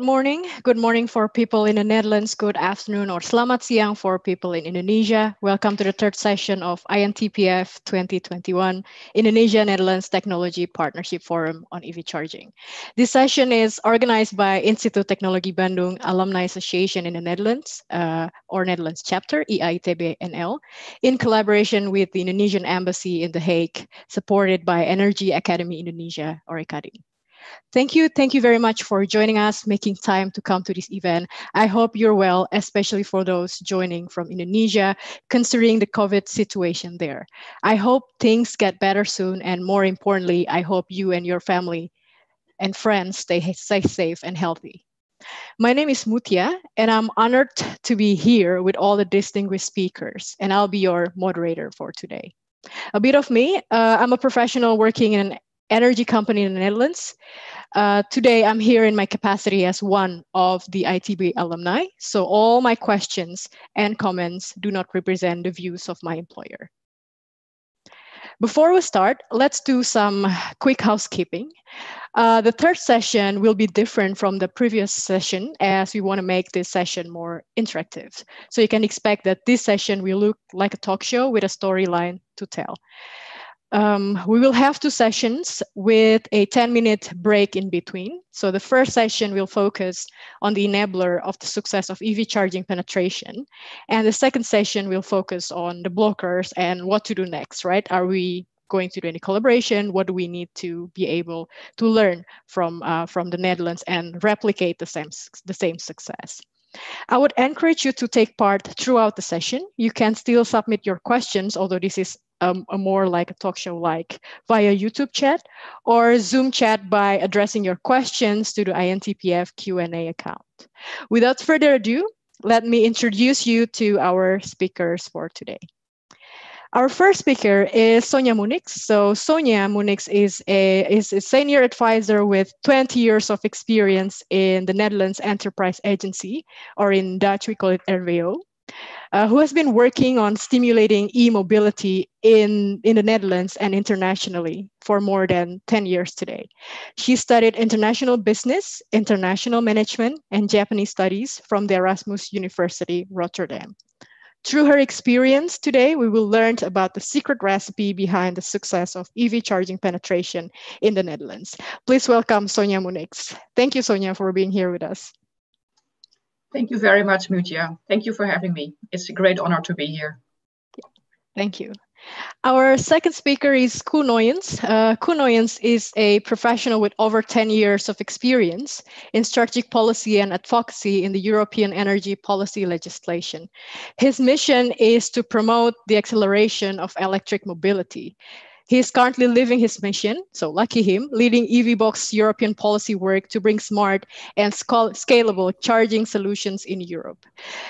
morning. Good morning for people in the Netherlands. Good afternoon or selamat siang for people in Indonesia. Welcome to the third session of INTPF 2021 Indonesia-Netherlands Technology Partnership Forum on EV Charging. This session is organized by Institut Teknologi Bandung Alumni Association in the Netherlands, or Netherlands chapter, IITB-NL, in collaboration with the Indonesian Embassy in The Hague, supported by Energy Academy Indonesia, or ECADI. Thank you very much for joining us, making time to come to this event. I hope you're well, especially for those joining from Indonesia, considering the COVID situation there. I hope things get better soon, and more importantly, I hope you and your family and friends stay safe and healthy. My name is Mutia, and I'm honored to be here with all the distinguished speakers, and I'll be your moderator for today. A bit of me, I'm a professional working in an energy company in the Netherlands. Today, I'm here in my capacity as one of the ITB alumni, so all my questions and comments do not represent the views of my employer. Before we start, let's do some quick housekeeping. The third session will be different from the previous session as we want to make this session more interactive. So you can expect that this session will look like a talk show with a storyline to tell. We will have two sessions with a 10-minute break in between. So the first session will focus on the enabler of the success of EV charging penetration. And the second session will focus on the blockers and what to do next, right? Are we going to do any collaboration? What do we need to be able to learn from the Netherlands and replicate the same success? I would encourage you to take part throughout the session. You can still submit your questions, although this is a more like a talk show like via YouTube chat or Zoom chat by addressing your questions to the INTPF Q&A account. Without further ado, let me introduce you to our speakers for today. Our first speaker is Sonja Munix. So Sonja Munix is a senior advisor with 20 years of experience in the Netherlands Enterprise Agency, or in Dutch we call it RWO, who has been working on stimulating e-mobility in the Netherlands and internationally for more than 10 years today. She studied international business, international management, and Japanese studies from the Erasmus University, Rotterdam. Through her experience today, we will learn about the secret recipe behind the success of EV charging penetration in the Netherlands. Please welcome Sonja Munix. Thank you, Sonja, for being here with us. Thank you very much, Mutia. Thank you for having me. It's a great honor to be here. Thank you. Our second speaker is Koen Nooyens. Koen Nooyens is a professional with over 10 years of experience in strategic policy and advocacy in the European energy policy legislation. His mission is to promote the acceleration of electric mobility. He is currently living his mission, so lucky him, leading EVBox European policy work to bring smart and scalable charging solutions in Europe.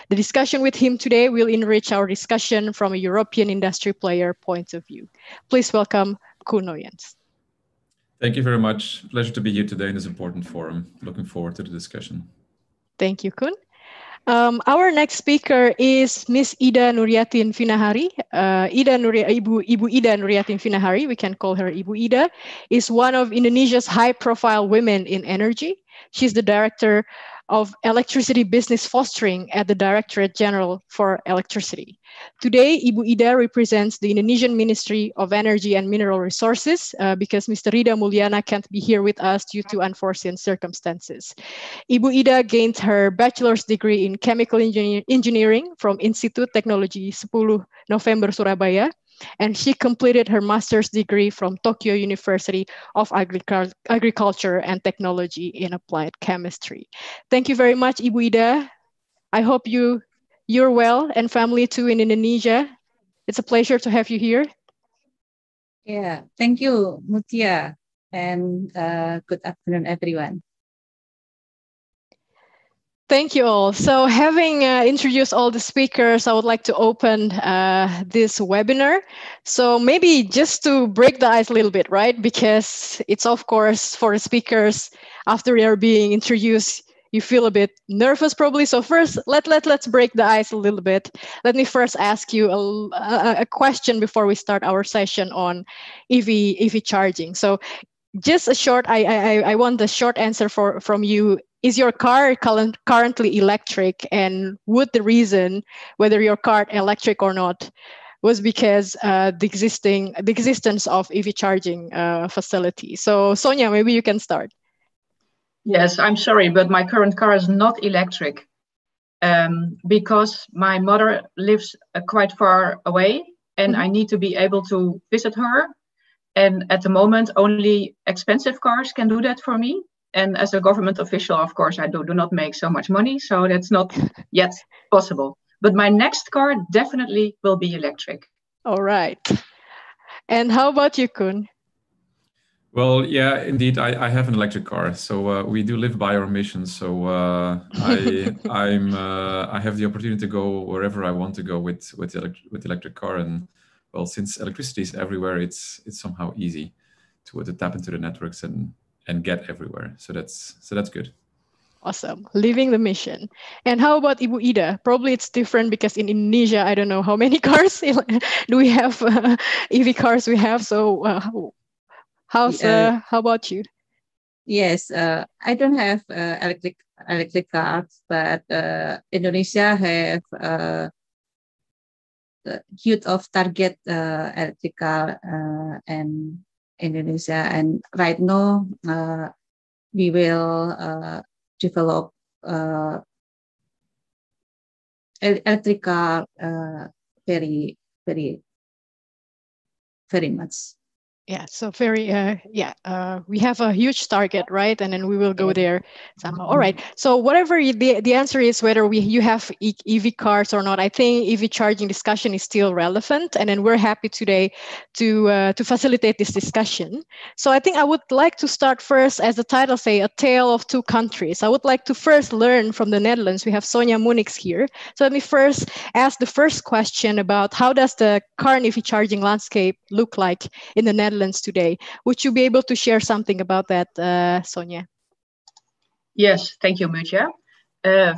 The discussion with him today will enrich our discussion from a European industry player point of view. Please welcome Koen Nooyens. Thank you very much. Pleasure to be here today in this important forum. Looking forward to the discussion. Thank you, Koen. Our next speaker is Miss Ida Nuriatin Vinahari. Ibu Ida Nuriatin Vinahari, we can call her Ibu Ida, is one of Indonesia's high-profile women in energy. She's the director of electricity business fostering at the Directorate General for Electricity. Today, Ibu Ida represents the Indonesian Ministry of Energy and Mineral Resources because Mr. Rida Mulyana can't be here with us due to unforeseen circumstances. Ibu Ida gained her bachelor's degree in chemical engineering from Institut Teknologi 10 November Surabaya, and she completed her master's degree from Tokyo University of Agriculture and Technology in Applied Chemistry. Thank you very much, Ibu Ida. I hope you're well and family too in Indonesia. It's a pleasure to have you here. Yeah, thank you, Mutia, and good afternoon, everyone. Thank you all. So having introduced all the speakers, I would like to open this webinar. So maybe just to break the ice a little bit, right? Because it's of course for the speakers, after they're being introduced, you feel a bit nervous probably. So first, let's break the ice a little bit. Let me first ask you a question before we start our session on EV charging. So just a short, I want the short answer from you is your car currently electric? And would the reason whether your car electric or not was because the existence of EV charging facility? So Sonia, maybe you can start. Yes, I'm sorry, but my current car is not electric because my mother lives quite far away, and I need to be able to visit her. And at the moment, only expensive cars can do that for me. And as a government official, of course, I do not make so much money, so that's not yet possible. But my next car definitely will be electric. All right. And how about you, Koen? Well, yeah, indeed, I have an electric car, so we do live by our mission. So I have the opportunity to go wherever I want to go with the electric car, and well, since electricity is everywhere, it's somehow easy to tap into the networks and get everywhere. So that's good. Awesome, living the mission. And how about Ibu Ida? Probably it's different because in Indonesia, I don't know how many cars do we have, EV cars we have. So how about you? Yes, I don't have electric cars, but Indonesia have huge of target electric car and Indonesia, and right now we will develop electric car very much. Yeah, so very, we have a huge target, right? And then we will go there somehow. All right. So whatever the answer is, whether you have EV cars or not, I think EV charging discussion is still relevant. And then we're happy today to facilitate this discussion. So I think I would like to start first, as the title say, a tale of two countries. I would like to first learn from the Netherlands. We have Sonia Munix here. So let me first ask the first question about how does the current EV charging landscape look like in the Netherlands today. Would you be able to share something about that, Sonia? Yes, thank you, Mutja.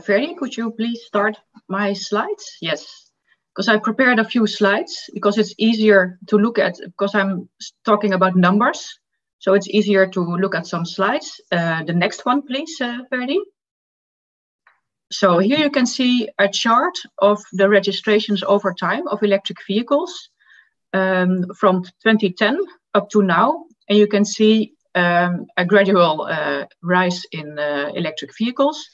Ferdy, could you please start my slides? Yes, because I prepared a few slides because it's easier to look at, because I'm talking about numbers. So it's easier to look at some slides. The next one, please, Ferdy. So here you can see a chart of the registrations over time of electric vehicles from 2010 up to now, and you can see a gradual rise in electric vehicles.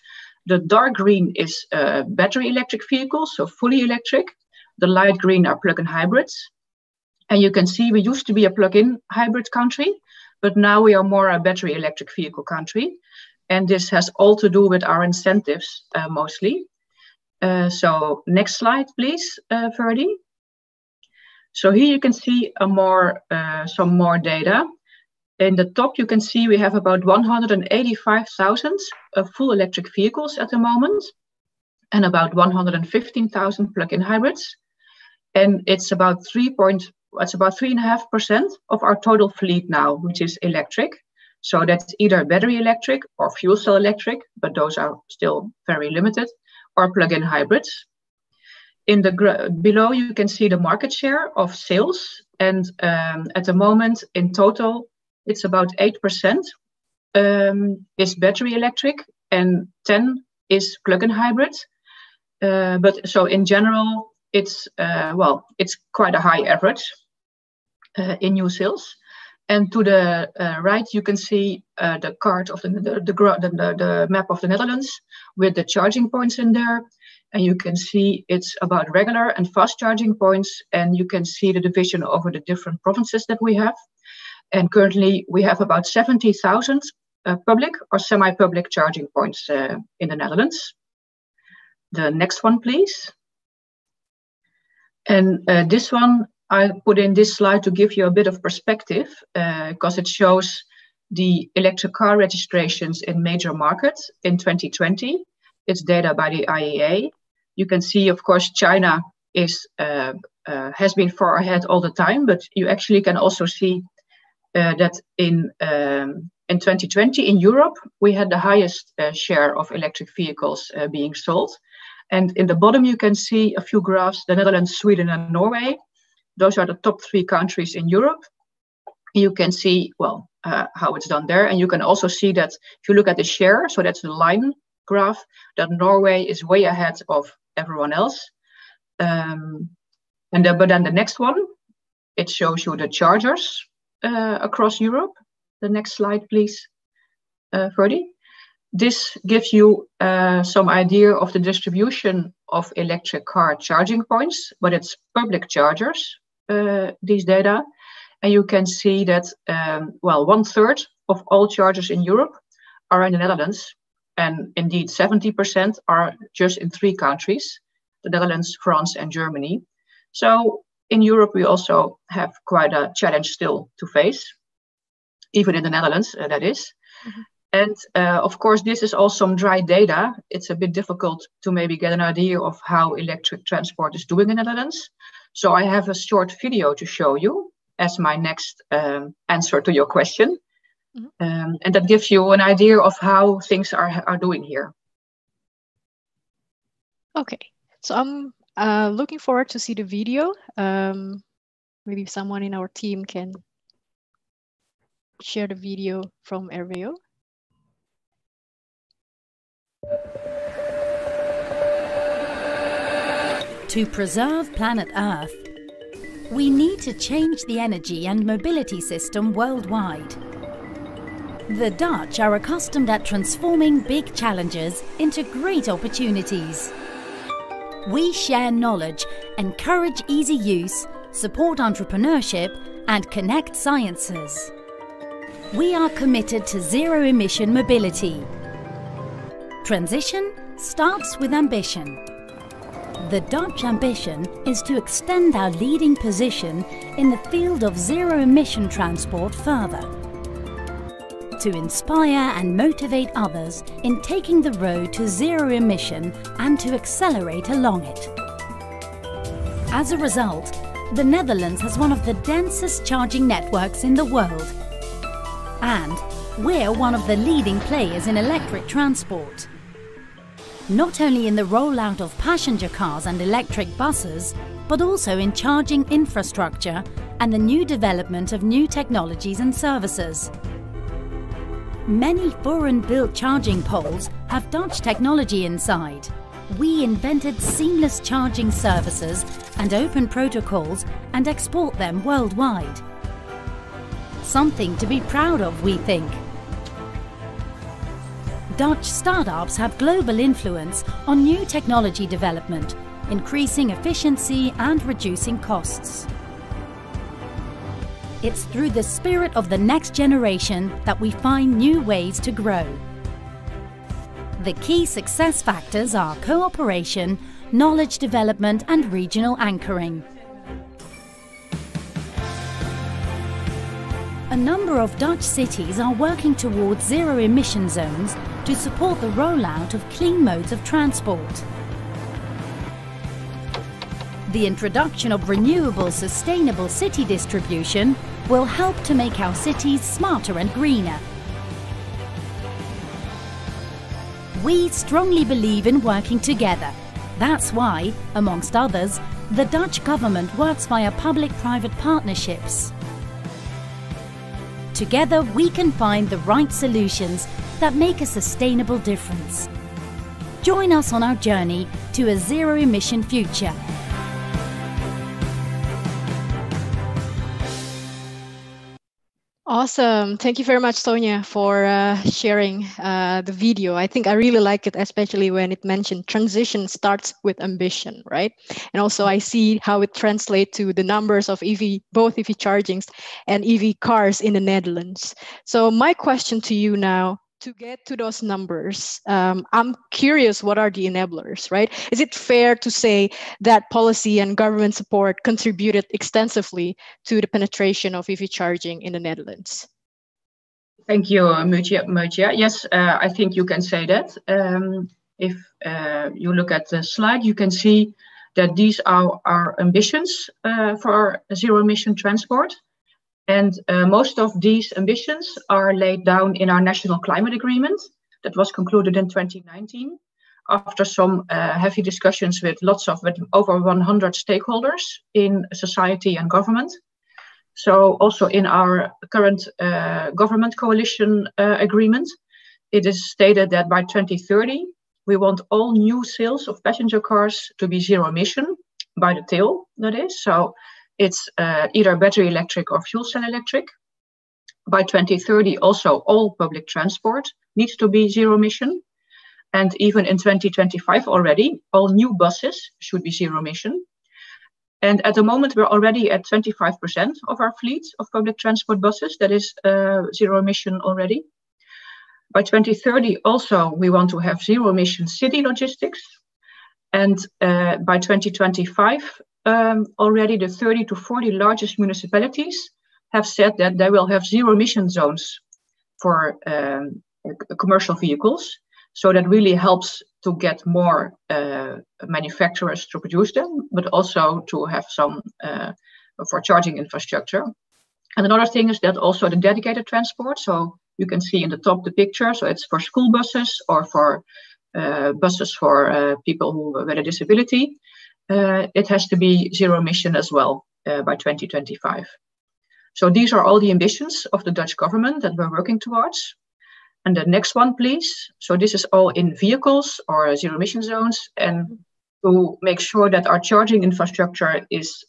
The dark green is battery electric vehicles, so fully electric. The light green are plug-in hybrids. And you can see we used to be a plug-in hybrid country, but now we are more a battery electric vehicle country. And this has all to do with our incentives mostly. So next slide, please, Ferdy. So here you can see some more data. In the top, you can see we have about 185,000 full electric vehicles at the moment, and about 115,000 plug-in hybrids. And it's about 3.5% of our total fleet now, which is electric. So that's either battery electric or fuel cell electric, but those are still very limited, or plug-in hybrids. In the below, you can see the market share of sales. And at the moment, in total, it's about 8% is battery electric and 10 is plug-in hybrid. But so in general, it's quite a high average in new sales. And to the right, you can see the card of the map of the Netherlands with the charging points in there. And you can see it's about regular and fast charging points. And you can see the division over the different provinces that we have. And currently, we have about 70,000 public or semi-public charging points in the Netherlands. The next one, please. And this one, I put in this slide to give you a bit of perspective because it shows the electric car registrations in major markets in 2020. It's data by the IEA. You can see, of course, China has been far ahead all the time, but you actually can also see that in 2020 in Europe, we had the highest share of electric vehicles being sold. And in the bottom, you can see a few graphs, the Netherlands, Sweden, and Norway. Those are the top 3 countries in Europe. You can see, well, how it's done there. And you can also see that if you look at the share, so that's the line graph, that Norway is way ahead of everyone else. But then the next one, it shows you the chargers across Europe. The next slide, please, Ferdy. This gives you some idea of the distribution of electric car charging points, but it's public chargers, these data. And you can see that, well, 1/3 of all chargers in Europe are in the Netherlands. And indeed, 70% are just in 3 countries, the Netherlands, France, and Germany. So in Europe, we also have quite a challenge still to face, even in the Netherlands, that is. Mm-hmm. And of course, this is all some dry data. It's a bit difficult to maybe get an idea of how electric transport is doing in the Netherlands. So I have a short video to show you as my next answer to your question. Mm-hmm. And that gives you an idea of how things are doing here. Okay, so I'm looking forward to see the video. Maybe someone in our team can share the video from Erveo. To preserve planet Earth, we need to change the energy and mobility system worldwide. The Dutch are accustomed at transforming big challenges into great opportunities. We share knowledge, encourage easy use, support entrepreneurship, and connect sciences. We are committed to zero-emission mobility. Transition starts with ambition. The Dutch ambition is to extend our leading position in the field of zero-emission transport further, to inspire and motivate others in taking the road to zero emission and to accelerate along it. As a result, the Netherlands has one of the densest charging networks in the world, and we're one of the leading players in electric transport. Not only in the rollout of passenger cars and electric buses, but also in charging infrastructure and the new development of new technologies and services. Many foreign-built charging poles have Dutch technology inside. We invented seamless charging services and open protocols and export them worldwide. Something to be proud of, we think. Dutch startups have global influence on new technology development, increasing efficiency and reducing costs. It's through the spirit of the next generation that we find new ways to grow. The key success factors are cooperation, knowledge development, and regional anchoring. A number of Dutch cities are working towards zero-emission zones to support the rollout of clean modes of transport. The introduction of renewable, sustainable city distribution will help to make our cities smarter and greener. We strongly believe in working together. That's why, amongst others, the Dutch government works via public-private partnerships. Together, we can find the right solutions that make a sustainable difference. Join us on our journey to a zero-emission future. Awesome. Thank you very much, Sonia, for sharing the video. I think I really like it, especially when it mentioned transition starts with ambition, right? And also I see how it translates to the numbers of both EV chargings and EV cars in the Netherlands. So my question to you now, to get to those numbers, I'm curious, what are the enablers, right? Is it fair to say that policy and government support contributed extensively to the penetration of EV charging in the Netherlands? Thank you, Mutja. Yes, I think you can say that. If you look at the slide, you can see that these are our ambitions for zero-emission transport. And most of these ambitions are laid down in our National Climate Agreement that was concluded in 2019 after some heavy discussions with over 100 stakeholders in society and government. So also in our current government coalition agreement, it is stated that by 2030, we want all new sales of passenger cars to be zero emission by the tail, that is. So it's either battery electric or fuel cell electric. By 2030, also all public transport needs to be zero emission. And even in 2025 already, all new buses should be zero emission. And at the moment, we're already at 25% of our fleet of public transport buses that is zero emission already. By 2030, also, we want to have zero emission city logistics. And by 2025, already the 30 to 40 largest municipalities have said that they will have zero emission zones for commercial vehicles. So that really helps to get more manufacturers to produce them, but also to have some for charging infrastructure. And another thing is that also the dedicated transport. So you can see in the top the picture. So it's for school buses or for buses for people who with a disability. It has to be zero emission as well by 2025. So these are all the ambitions of the Dutch government that we're working towards. And the next one, please. So this is all in vehicles or zero emission zones. And to make sure that our charging infrastructure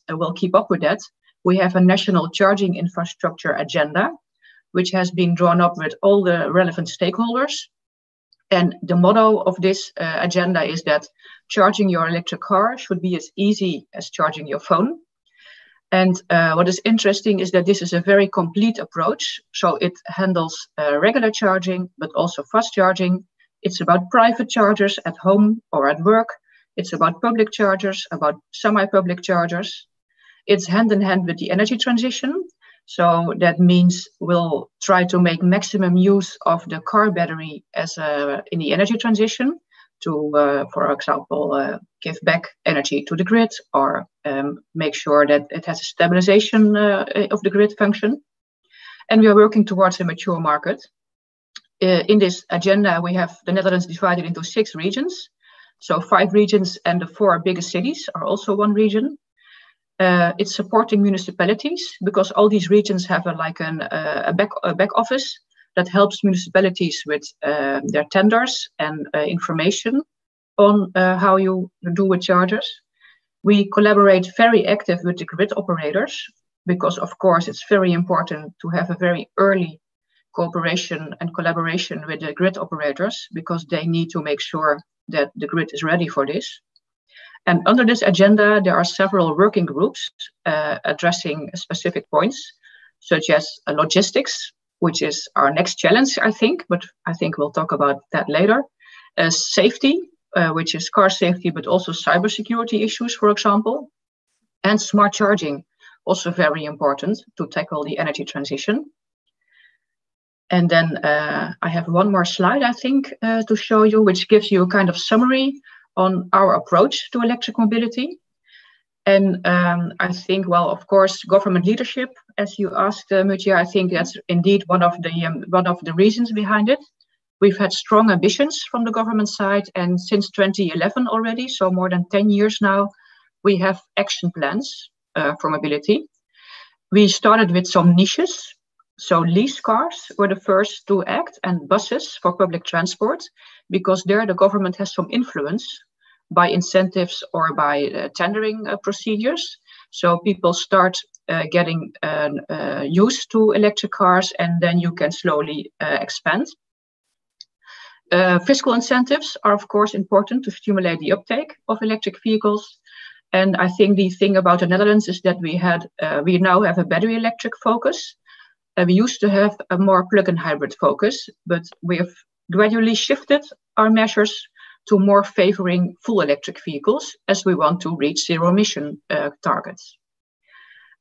will keep up with that, we have a national charging infrastructure agenda, which has been drawn up with all the relevant stakeholders. And the motto of this agenda is that charging your electric car should be as easy as charging your phone. And what is interesting is that this is a very complete approach. So it handles regular charging, but also fast charging. It's about private chargers at home or at work. It's about public chargers, about semi-public chargers. It's hand in hand with the energy transition. So that means we'll try to make maximum use of the car battery as in the energy transition to, for example, give back energy to the grid or make sure that it has a stabilization of the grid function. And we are working towards a mature market. In this agenda, we have the Netherlands divided into 6 regions. So 5 regions and the 4 biggest cities are also one region. It's supporting municipalities because all these regions have a back office that helps municipalities with their tenders and information on how you do with chargers. We collaborate very active with the grid operators because, of course, it's very important to have a very early cooperation and collaboration with the grid operators because they need to make sure that the grid is ready for this. And under this agenda, there are several working groups addressing specific points, such as logistics, which is our next challenge, I think, but I think we'll talk about that later. Safety, which is car safety, but also cybersecurity issues, for example. And smart charging, also very important to tackle the energy transition. And then I have one more slide, I think, to show you, which gives you a kind of summary on our approach to electric mobility. And I think, well, of course, government leadership, as you asked, Mutja, I think that's indeed one of the reasons behind it. We've had strong ambitions from the government side, and since 2011 already, so more than 10 years now, we have action plans for mobility. We started with some niches. So lease cars were the first to act, and buses for public transport, because there the government has some influence by incentives or by tendering procedures. So people start getting used to electric cars, and then you can slowly expand. Fiscal incentives are, of course, important to stimulate the uptake of electric vehicles. And I think the thing about the Netherlands is that we now have a battery electric focus. We used to have a more plug-in hybrid focus, but we have gradually shifted our measures to more favoring full electric vehicles as we want to reach zero emission targets.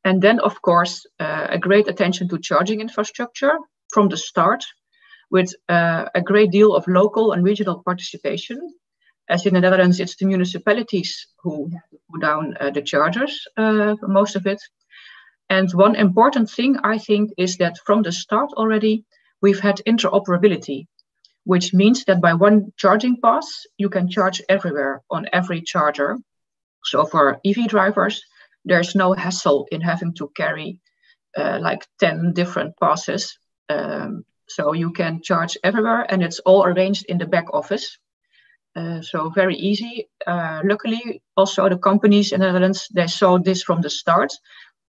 And then, of course, a great attention to charging infrastructure from the start, with a great deal of local and regional participation. As in the Netherlands, it's the municipalities who put down the chargers, most of it. And one important thing, I think, is that from the start already, we've had interoperability, which means that by one charging pass, you can charge everywhere on every charger. So for EV drivers, there's no hassle in having to carry like 10 different passes. So you can charge everywhere, and it's all arranged in the back office. So very easy. Luckily, also the companies in the Netherlands, they saw this from the start,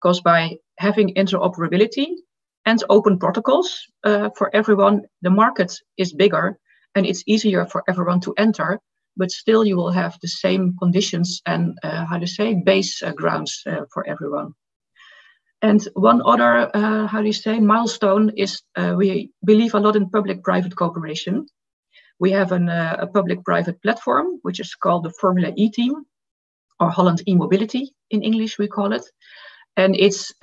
because by having interoperability and open protocols for everyone, the market is bigger and it's easier for everyone to enter, but still you will have the same conditions and base grounds for everyone. And one other, milestone is we believe a lot in public-private cooperation. We have a public-private platform, which is called the Formula E team, or Holland E-mobility in English, we call it. And it's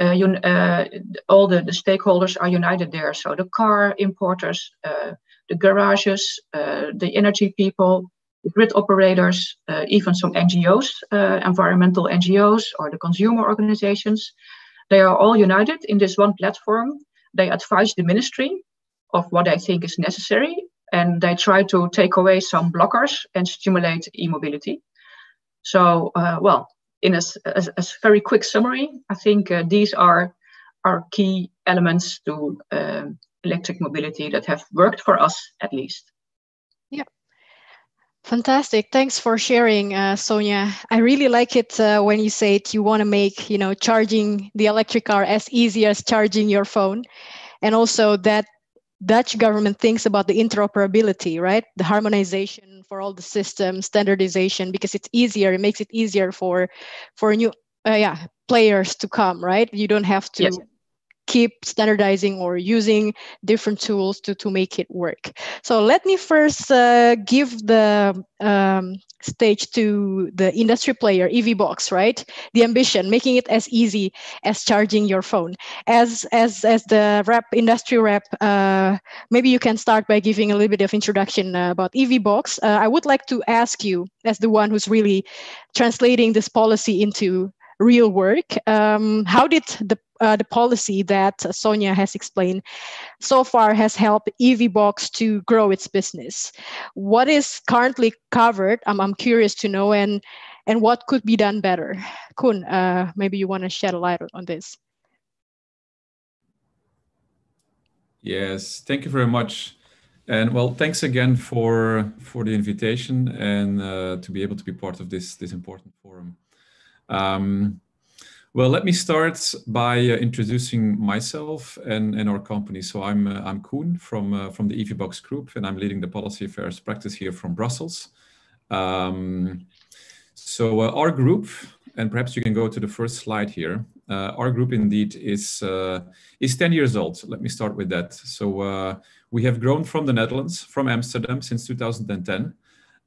all the stakeholders are united there. So the car importers, the garages, the energy people, the grid operators, even some NGOs, environmental NGOs, or the consumer organizations. They are all united in this one platform. They advise the ministry of what they think is necessary, and they try to take away some blockers and stimulate e-mobility. So, in a very quick summary, I think these are our key elements to electric mobility that have worked for us, at least. Yeah. Fantastic. Thanks for sharing, Sonia. I really like it when you say you want to make, charging the electric car as easy as charging your phone. And also that Dutch government thinks about the interoperability, right? The harmonization for all the systems, standardization, because it's easier. It makes it easier for new players to come, right? You don't have to keep standardizing or using different tools to make it work. So let me first give the stage to the industry player, EVBox, right? The ambition, making it as easy as charging your phone. As the industry rep, maybe you can start by giving a little bit of introduction about EVBox. I would like to ask you, as the one who's really translating this policy into real work, how did the policy that Sonia has explained so far has helped EVBox to grow its business? What is currently covered? I'm curious to know, and what could be done better. Koen, maybe you want to shed a light on this. Yes, thank you very much. And well, thanks again for the invitation and to be able to be part of this important forum. Well, let me start by introducing myself and our company. So I'm Koen from the EVBox group, and I'm leading the policy affairs practice here from Brussels. So our group, and perhaps you can go to the first slide here. Our group indeed is 10 years old. Let me start with that. So we have grown from the Netherlands, from Amsterdam, since 2010.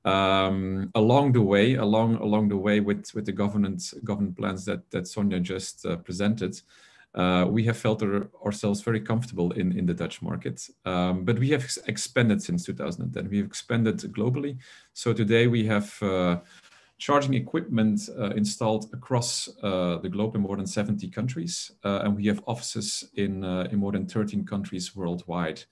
Along the way with the government plans that Sonia just presented, we have felt ourselves very comfortable in the Dutch market. But we have expanded since 2010. We have expanded globally. So today we have charging equipment installed across the globe in more than 70 countries, and we have offices in more than 13 countries worldwide.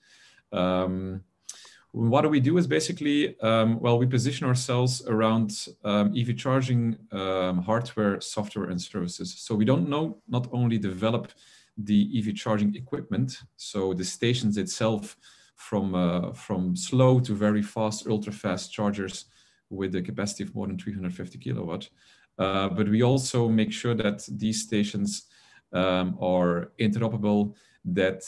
What do we do is basically, we position ourselves around EV charging hardware, software, and services. So we don't not only develop the EV charging equipment, so the stations itself, from slow to very fast, ultra fast chargers with a capacity of more than 350 kilowatt. But we also make sure that these stations are interoperable, that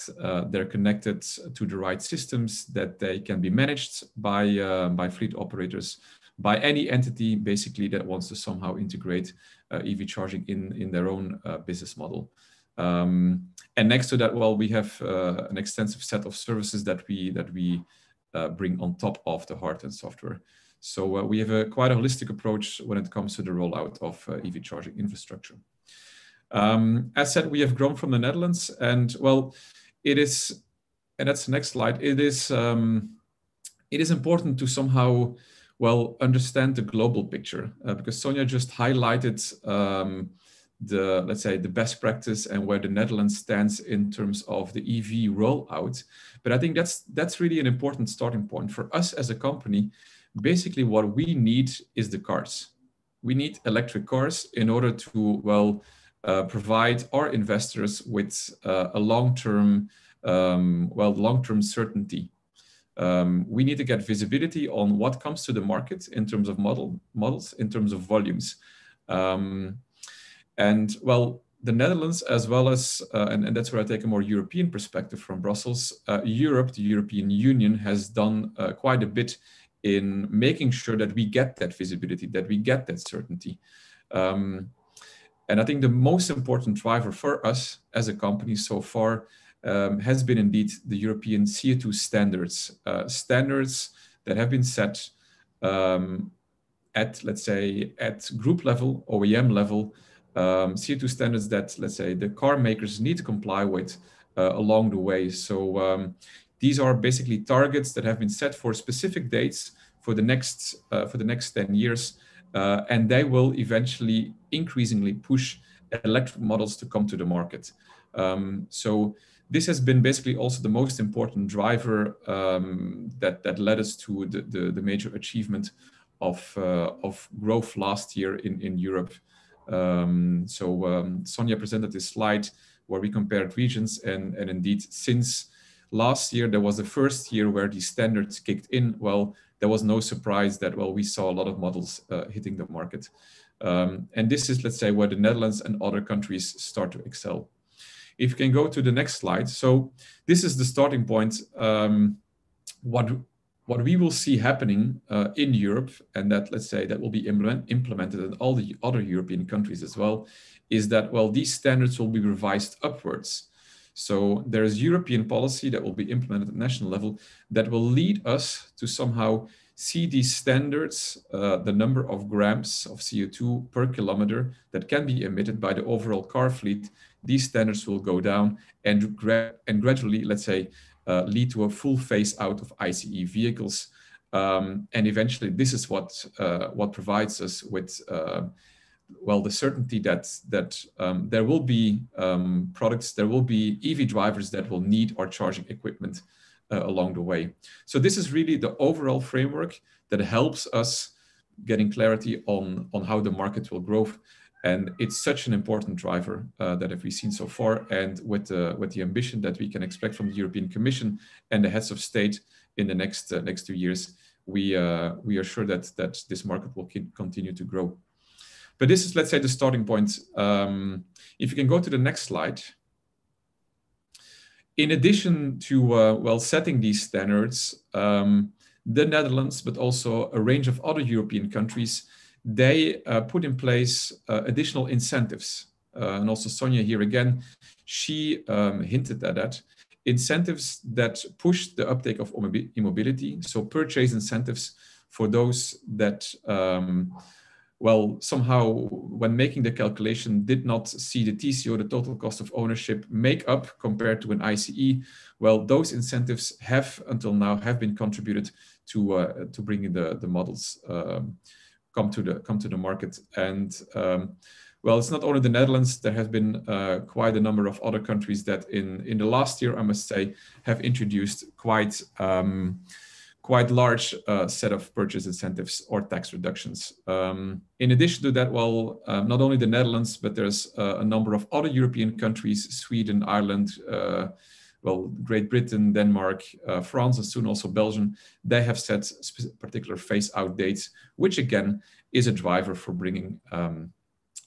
they're connected to the right systems, that they can be managed by fleet operators, by any entity basically that wants to somehow integrate EV charging in their own business model. And next to that, we have an extensive set of services that we bring on top of the hardware and software. So we have quite a holistic approach when it comes to the rollout of EV charging infrastructure. As said, we have grown from the Netherlands, and it is, and that's the next slide. It is important to somehow understand the global picture because Sonia just highlighted the best practice and where the Netherlands stands in terms of the EV rollout. But I think that's really an important starting point for us as a company. Basically, what we need is the cars. We need electric cars in order to provide our investors with a long-term, long-term certainty. We need to get visibility on what comes to the market in terms of models, in terms of volumes. And well, the Netherlands, as well as, and that's where I take a more European perspective from Brussels, Europe, the European Union has done quite a bit in making sure that we get that visibility, that we get that certainty. And I think the most important driver for us as a company so far has been indeed the European CO2 standards, standards that have been set at, let's say, at group level, OEM level, CO2 standards that, let's say, the car makers need to comply with along the way. So these are basically targets that have been set for specific dates for the next 10 years, and they will eventually increasingly push electric models to come to the market. So this has been basically also the most important driver that led us to the major achievement of growth last year in Europe. Sonia presented this slide where we compared regions, and indeed, since last year, there was the first year where these standards kicked in. Well, there was no surprise that, well, we saw a lot of models hitting the market. And this is, let's say, where the Netherlands and other countries start to excel. If you can go to the next slide. So this is the starting point. What we will see happening in Europe, and that, let's say, that will be implemented in all the other European countries as well, is that, well, these standards will be revised upwards. So there is European policy that will be implemented at national level that will lead us to somehow see these standards, the number of grams of CO2 per kilometer that can be emitted by the overall car fleet. These standards will go down and gradually, let's say, lead to a full phase out of ICE vehicles. And eventually this is what provides us with well, the certainty that there will be products, there will be EV drivers that will need our charging equipment along the way. So this is really the overall framework that helps us getting clarity on how the market will grow. And it's such an important driver that have we seen so far. And with the ambition that we can expect from the European Commission and the heads of state in the next 2 years, we are sure that this market will continue to grow. But this is, let's say, the starting point. If you can go to the next slide. In addition to well, setting these standards, the Netherlands, but also a range of other European countries, they put in place additional incentives. And also Sonia here again, she hinted at that. Incentives that push the uptake of e-mobility, so purchase incentives for those that, well, somehow when making the calculation did not see the TCO, the total cost of ownership, make up compared to an ICE. Well, those incentives have until now have been contributed to bringing the models come to the market. And well, it's not only the Netherlands. There have been quite a number of other countries that in the last year, I must say, have introduced quite large set of purchase incentives or tax reductions. In addition to that, well, not only the Netherlands, but there's a number of other European countries, Sweden, Ireland, well, Great Britain, Denmark, France, and soon also Belgium. They have set particular phase-out dates, which again is a driver for bringing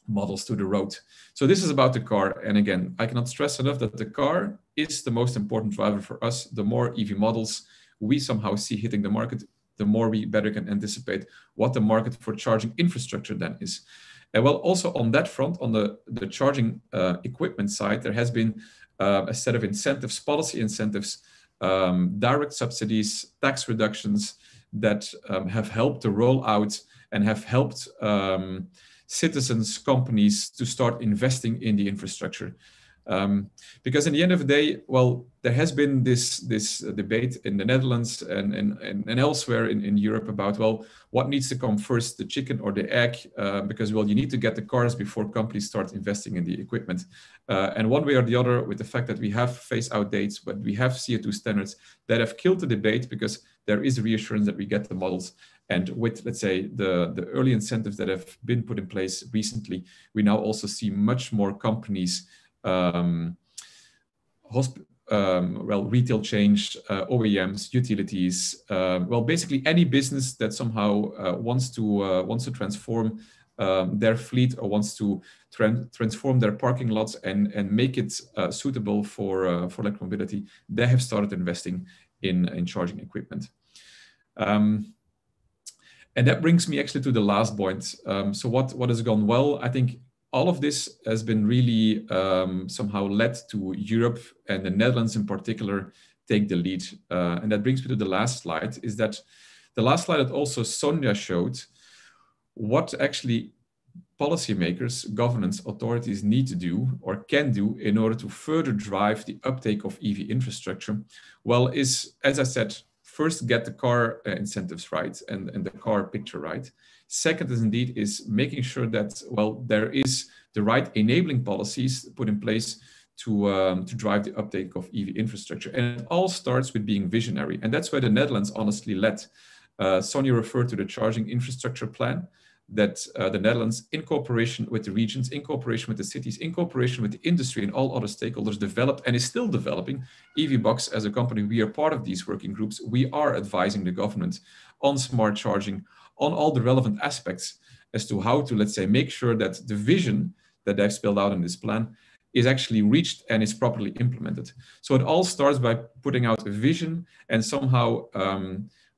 models to the road. So this is about the car. And again, I cannot stress enough that the car is the most important driver for us. The more EV models we somehow see hitting the market, the more we better can anticipate what the market for charging infrastructure then is. And well, also on that front, on the charging equipment side, there has been a set of incentives, policy incentives, direct subsidies, tax reductions that have helped to roll out and have helped citizens, companies to start investing in the infrastructure. Because in the end of the day, well, there has been this debate in the Netherlands and elsewhere in Europe about, well, what needs to come first, the chicken or the egg? Because, well, you need to get the cars before companies start investing in the equipment. And one way or the other, with the fact that we have phase-out dates, but we have CO2 standards that have killed the debate, because there is a reassurance that we get the models And with, let's say, the early incentives that have been put in place recently, we now also see much more companies, retail chains, OEMs, utilities, basically any business that somehow wants to transform their fleet or wants to transform their parking lots and make it suitable for electromobility. They have started investing in charging equipment. And that brings me actually to the last point. So what has gone well? I think all of this has been really somehow led to Europe, and the Netherlands in particular take the lead. And that brings me to the last slide, is that the last slide that also Sonja showed, what actually policymakers, governance, authorities need to do or can do in order to further drive the uptake of EV infrastructure, well, is, as I said, first get the car incentives right and the car picture right. Second is indeed making sure that, well, there is the right enabling policies put in place to drive the uptake of EV infrastructure. And it all starts with being visionary. And that's where the Netherlands honestly led. Sonja referred to the charging infrastructure plan that the Netherlands, in cooperation with the regions, in cooperation with the cities, in cooperation with the industry and all other stakeholders, developed and is still developing. EVBox, as a company, we are part of these working groups. We are advising the government on smart charging, on all the relevant aspects as to how to, let's say, make sure that the vision that they've spelled out in this plan is actually reached and is properly implemented. So it all starts by putting out a vision and somehow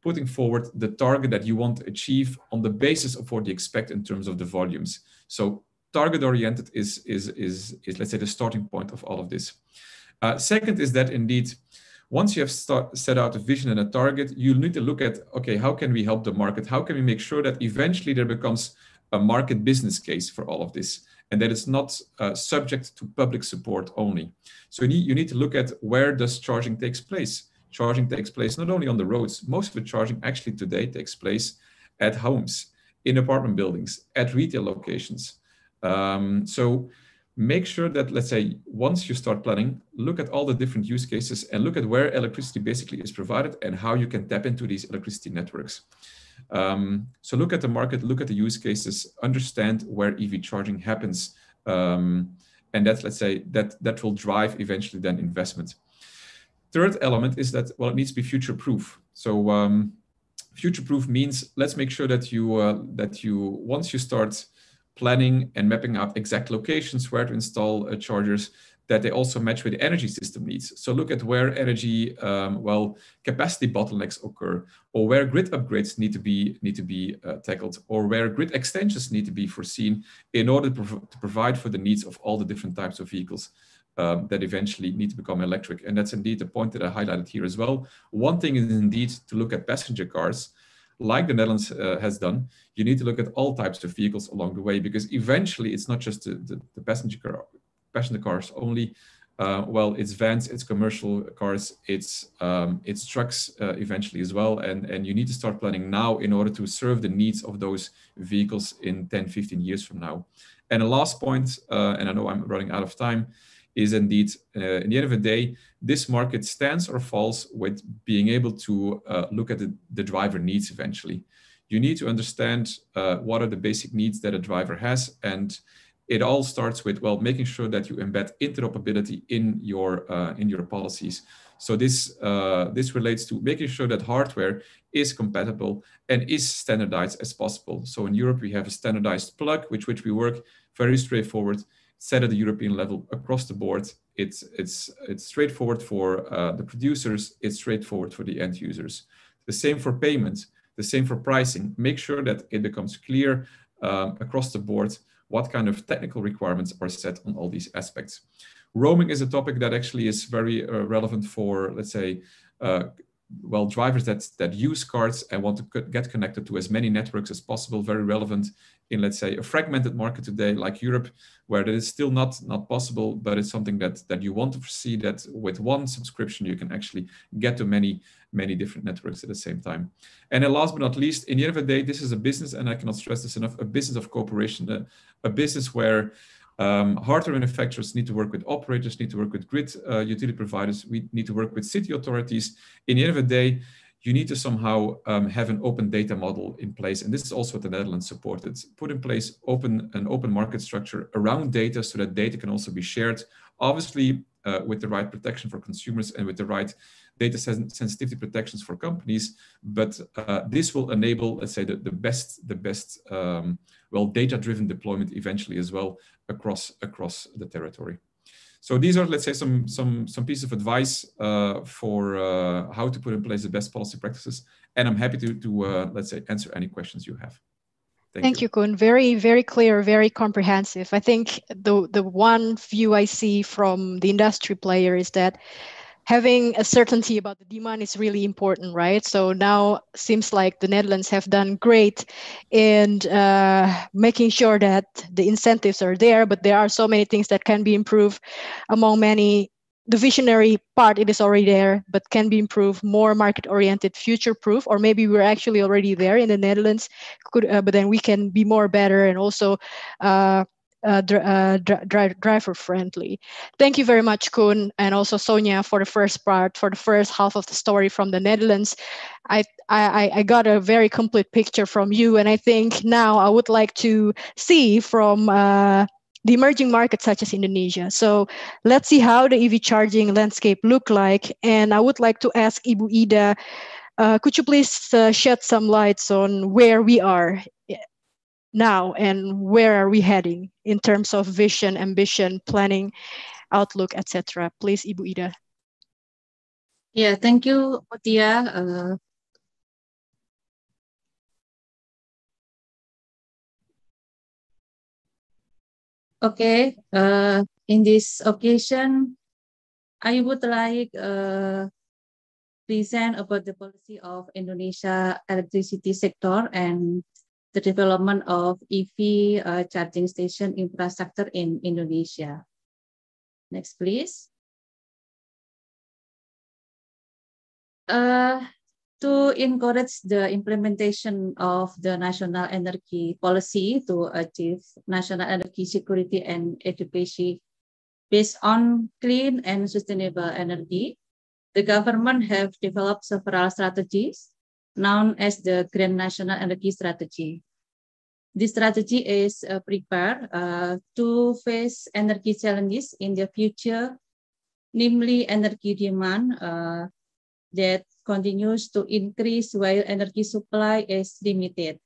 putting forward the target that you want to achieve on the basis of what you expect in terms of the volumes. So target-oriented is let's say, the starting point of all of this. Second is that indeed, once you have set out a vision and a target, you need to look at, okay, how can we help the market? How can we make sure that eventually there becomes a market business case for all of this, and that it's not subject to public support only? So you need to look at where does charging takes place. Charging takes place not only on the roads, most of the charging actually today takes place at homes, in apartment buildings, at retail locations. So make sure that, let's say, once you start planning, look at all the different use cases and look at where electricity basically is provided and how you can tap into these electricity networks. So look at the market, look at the use cases, understand where EV charging happens. And that's, let's say, that will drive eventually then investment. Third element is that, well, it needs to be future-proof. So future-proof means let's make sure that you once you start planning and mapping out exact locations where to install chargers, that they also match with the energy system needs. So look at where energy, capacity bottlenecks occur, or where grid upgrades need to be tackled, or where grid extensions need to be foreseen in order to provide for the needs of all the different types of vehicles that eventually need to become electric. And that's indeed the point that I highlighted here as well. One thing is indeed to look at passenger cars, like the Netherlands has done. You need to look at all types of vehicles along the way, because eventually it's not just the passenger cars only. It's vans, it's commercial cars, it's trucks eventually as well. And you need to start planning now in order to serve the needs of those vehicles in 10, 15 years from now. And the last point, and I know I'm running out of time, is indeed, in the end of the day, this market stands or falls with being able to look at the driver needs eventually. You need to understand what are the basic needs that a driver has, and it all starts with, well, making sure that you embed interoperability in your policies. So this relates to making sure that hardware is compatible and is standardized as possible. So in Europe, we have a standardized plug, which we work very straightforward, set at the European level across the board. It's straightforward for the producers. It's straightforward for the end users. The same for payment, the same for pricing. Make sure that it becomes clear across the board what kind of technical requirements are set on all these aspects. Roaming is a topic that actually is very relevant for, let's say, drivers that use cards and want to get connected to as many networks as possible. Very relevant in, let's say, a fragmented market today like Europe, where that is still not possible, but it's something that you want to foresee, that with one subscription you can actually get to many different networks at the same time. And then last but not least, in the end of the day, this is a business, and I cannot stress this enough, a business of cooperation, a business where hardware manufacturers need to work with operators, need to work with grid utility providers, we need to work with city authorities. In the end of the day, you need to somehow have an open data model in place. And this is also what the Netherlands supported. Put in place an open market structure around data so that data can also be shared, obviously with the right protection for consumers and with the right data sensitivity protections for companies. But this will enable, let's say, the best well, data-driven deployment eventually as well across the territory. So these are, let's say, some pieces of advice for how to put in place the best policy practices. And I'm happy to let's say, answer any questions you have. Thank you, Koen. Very, very clear, very comprehensive. I think the one view I see from the industry player is that having a certainty about the demand is really important, right? So now seems like the Netherlands have done great in making sure that the incentives are there, but there are so many things that can be improved. Among many, the visionary part, it is already there, but can be improved, more market-oriented, future-proof, or maybe we're actually already there in the Netherlands, but then we can be more better and also driver friendly. Thank you very much, Koen, and also Sonia for the first part, for the first half of the story from the Netherlands. I got a very complete picture from you, and I think now I would like to see from the emerging markets such as Indonesia. So let's see how the EV charging landscape look like. And I would like to ask Ibu Ida, could you please shed some lights on where we are now and where are we heading in terms of vision, ambition, planning, outlook, etc. Please, Ibu Ida. Yeah, thank you, Mutia. Okay, in this occasion, I would like present about the policy of Indonesia electricity sector and the development of EV charging station infrastructure in Indonesia. Next, please. To encourage the implementation of the national energy policy to achieve national energy security and adequacy based on clean and sustainable energy, the government have developed several strategies known as the Grand National Energy Strategy. This strategy is prepared to face energy challenges in the future, namely energy demand that continues to increase while energy supply is limited.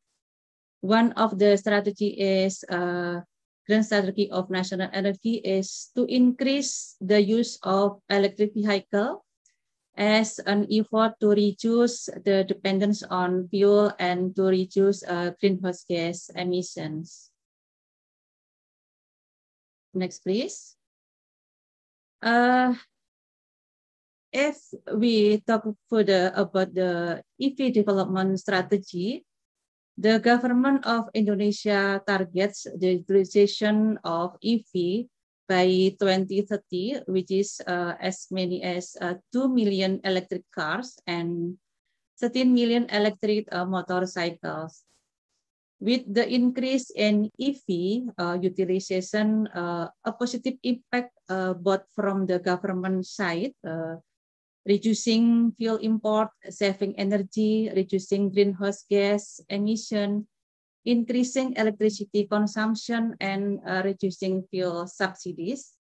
One of the strategy is Grand Strategy of National Energy is to increase the use of electric vehicle as an effort to reduce the dependence on fuel and to reduce greenhouse gas emissions. Next, please. If we talk further about the EV development strategy, the government of Indonesia targets the utilization of EV by 2030, which is as many as 2 million electric cars and 13 million electric motorcycles. With the increase in EV utilization, a positive impact both from the government side, reducing fuel import, saving energy, reducing greenhouse gas emission, increasing electricity consumption, and reducing fuel subsidies.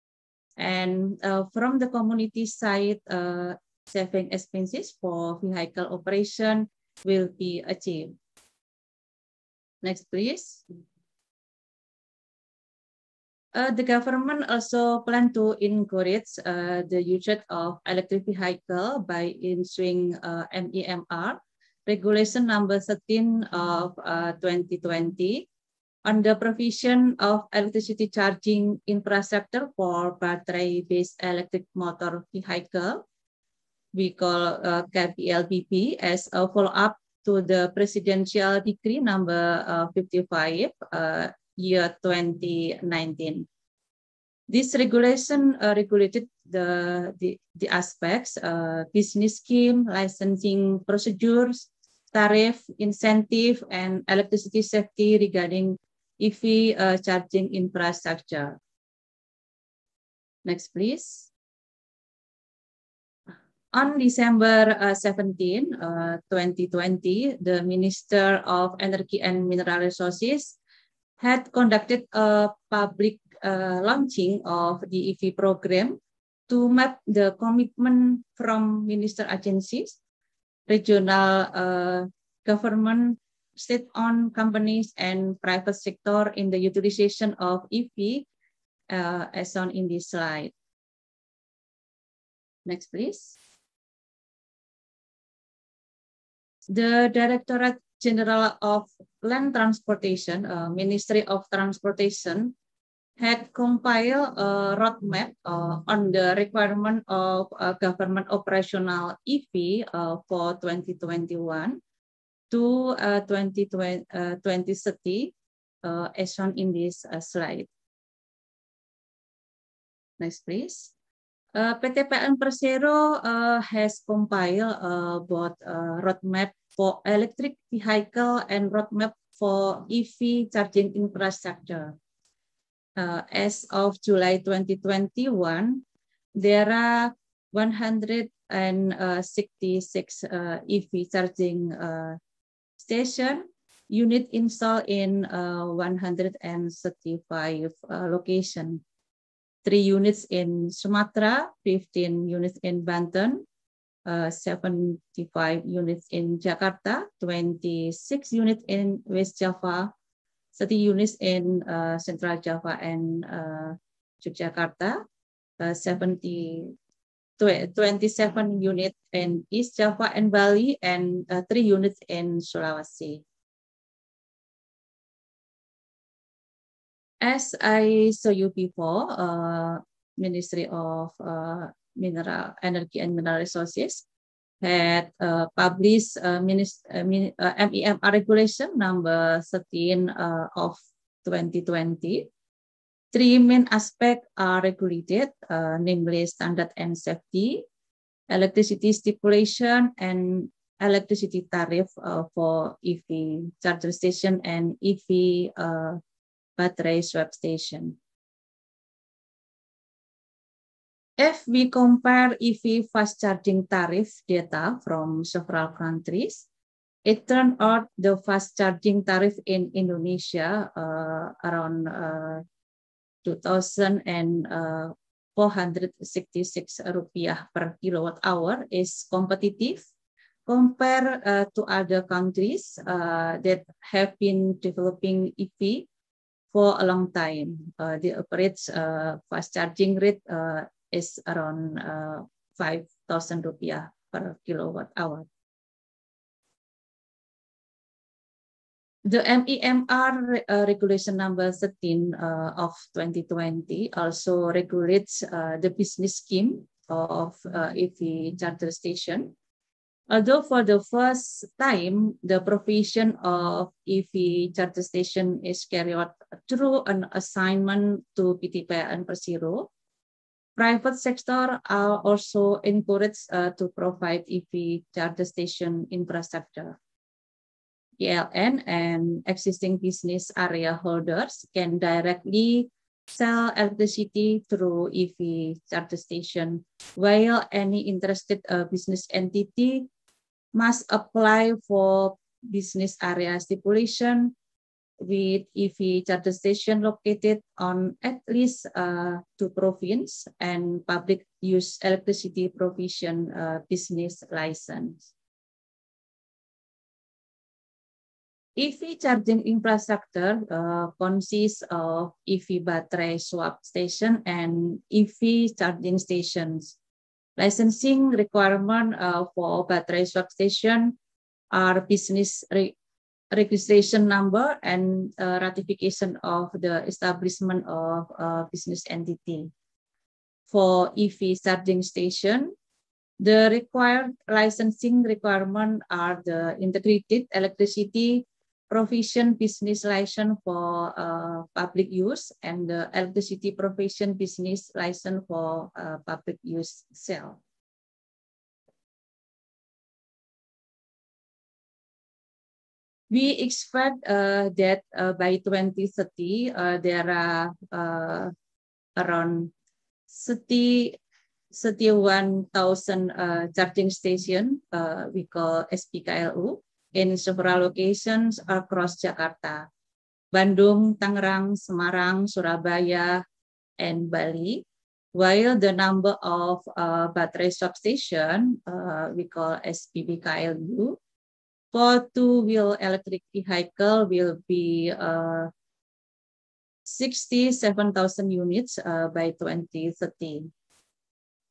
And from the community side, saving expenses for vehicle operation will be achieved. Next, please. The government also plan to encourage the use of electric vehicle by issuing MEMR, Regulation Number 13 of 2020, on the provision of electricity charging infrastructure for battery-based electric motor vehicle. We call KPLBP as a follow-up to the Presidential Decree Number 55, year 2019. This regulation regulated the aspects, business scheme, licensing procedures, tariff, incentive, and electricity safety regarding EV charging infrastructure. Next, please. On December 17, 2020, the Minister of Energy and Mineral Resources had conducted a public launching of the EV program to map the commitment from minister agencies, regional government, state-owned companies, and private sector in the utilization of EV, as shown in this slide. Next, please. The Directorate General of Land Transportation, Ministry of Transportation, had compiled a roadmap on the requirement of government operational EV for 2021 to 2030, as shown in this slide. Next, please. PT PLN Persero has compiled both roadmap for electric vehicle and roadmap for EV charging infrastructure. As of July 2021, there are 166 EV charging station unit installed in 135 locations. 3 units in Sumatra, 15 units in Banten, 75 units in Jakarta, 26 units in West Java, 30 units in Central Java and Yogyakarta, 27 units in East Java and Bali, and 3 units in Sulawesi. As I showed you before, Ministry of Energy and Mineral Resources had published MEMR regulation number 13 of 2020. 3 main aspects are regulated, namely standard and safety, electricity stipulation, and electricity tariff for EV charger station and EV battery swap station. If we compare EV fast charging tariff data from several countries, it turned out the fast charging tariff in Indonesia around 2,466 rupiah per kilowatt hour is competitive compared to other countries that have been developing EV for a long time. The average fast charging rate is around 5,000 rupiah per kilowatt hour. The MEMR regulation number 13 of 2020 also regulates the business scheme of EV charger station. Although for the first time, the provision of EV charger station is carried out through an assignment to PT PLN Persero, private sector are also encouraged to provide EV charger station infrastructure. PLN and existing business area holders can directly sell electricity through EV charger station, while any interested business entity must apply for business area stipulation with EV charger station located on at least 2 province and public use electricity provision business license. EV charging infrastructure consists of EV battery swap station and EV charging stations. Licensing requirement for battery swap station are business registration number and ratification of the establishment of a business entity. For EV charging station, the required licensing requirement are the integrated electricity provision business license for public use and the electricity provision business license for public use sale. We expect that by 2030, there are around 30 31,000 charging station, we call SPKLU, in several locations across Jakarta, Bandung, Tangerang, Semarang, Surabaya, and Bali. While the number of battery substation, we call SPBKLU, for two-wheel electric vehicle will be 67,000 units by 2030.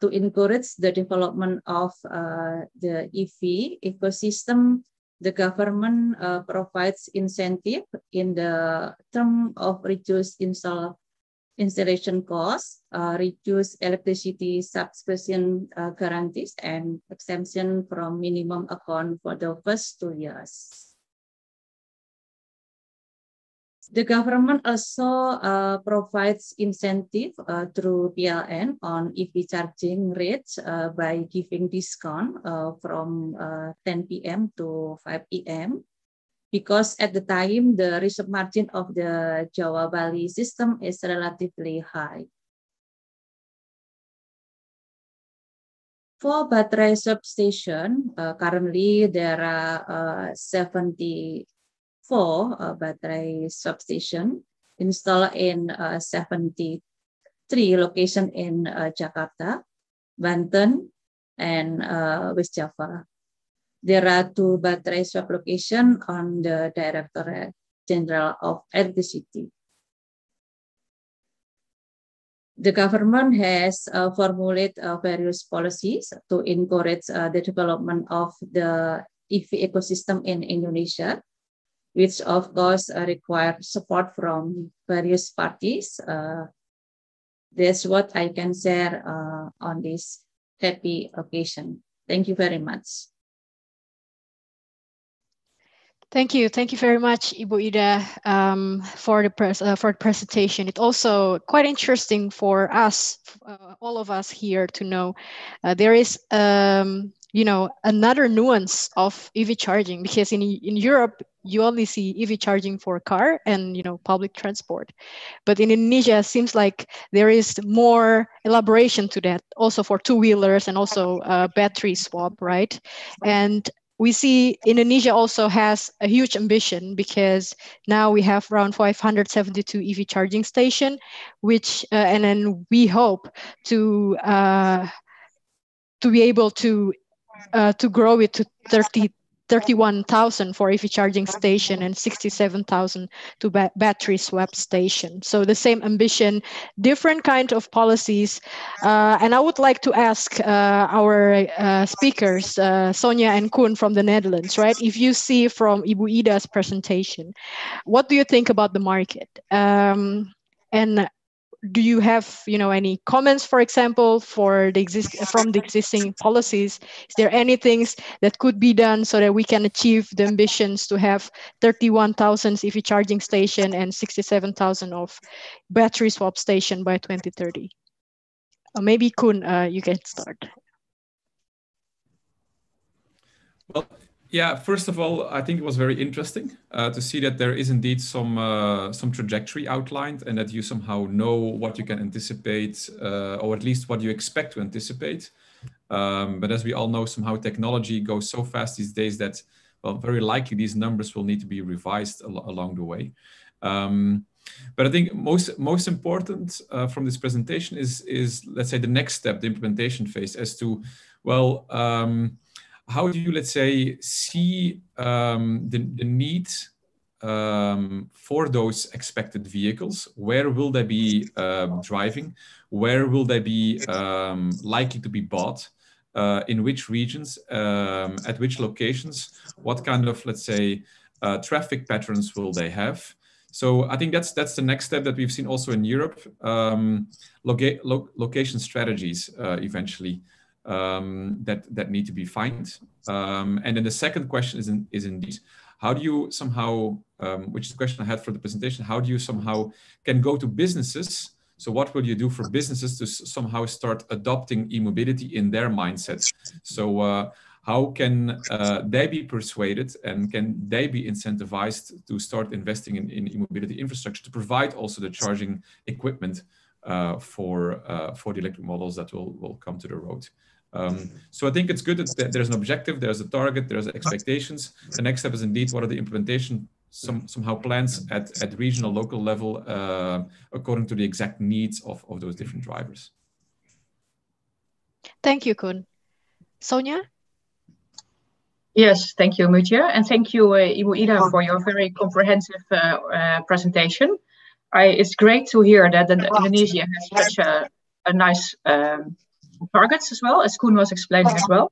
To encourage the development of the EV ecosystem, the government provides incentive in the term of reduced installation costs, reduced electricity subscription guarantees, and exemption from minimum account for the first 2 years. The government also provides incentive through PLN on EV charging rates by giving discount from 10 p.m. to 5 p.m. because at the time the reserve margin of the Jawa Bali system is relatively high. For battery substation, currently there are 74 battery substation installed in 73 locations in Jakarta, Banten, and West Java. There are 2 battery swap locations on the Directorate General of Electricity. The government has formulated various policies to encourage the development of the EV ecosystem in Indonesia, which of course require support from various parties. That's what I can share on this happy occasion. Thank you very much. Thank you very much, Ibu Ida, for the presentation. It's also quite interesting for us, all of us here, to know there is, another nuance of EV charging, because in Europe you only see EV charging for car and public transport, but in Indonesia it seems like there is more elaboration to that, also for two-wheelers and also battery swap, right? And we see Indonesia also has a huge ambition, because now we have around 572 EV charging station, which and then we hope to be able to grow it to 31,000 for EV charging station and 67,000 to battery swap station. So the same ambition, different kind of policies. And I would like to ask our speakers, Sonia and Koen from the Netherlands, right? If you see from Ibu Ida's presentation, what do you think about the market? And do you have, any comments, for example, from the existing policies? Is there any things that could be done so that we can achieve the ambitions to have 31,000 EV charging station and 67,000 of battery swap station by 2030? Or maybe Koen, you can start. Well, yeah, first of all, I think it was very interesting to see that there is indeed some trajectory outlined, and that you somehow know what you can anticipate, or at least what you expect to anticipate. But as we all know, somehow technology goes so fast these days that, well, very likely these numbers will need to be revised along the way. But I think most important from this presentation is, let's say, the next step, the implementation phase, as to, well, how do you, let's say, see the need for those expected vehicles? Where will they be driving? Where will they be likely to be bought? In which regions? At which locations? What kind of, let's say, traffic patterns will they have? So I think that's the next step that we've seen also in Europe. Location strategies eventually. That need to be defined. And then the second question is indeed, how do you somehow, which is the question I had for the presentation, how do you somehow can go to businesses? So what will you do for businesses to somehow start adopting e-mobility in their mindset? So how can they be persuaded, and can they be incentivized to start investing in e-mobility infrastructure to provide also the charging equipment for the electric models that will come to the road. So I think it's good that there's an objective, there's a target, there's expectations. The next step is indeed what are the implementation somehow plans at regional, local level, according to the exact needs of those different drivers. Thank you, Koen. Sonia? Yes, thank you, Mutje, and thank you, Ibu Ida, for your very comprehensive presentation. It's great to hear that Indonesia has such a nice targets as well, as Koen was explaining as well.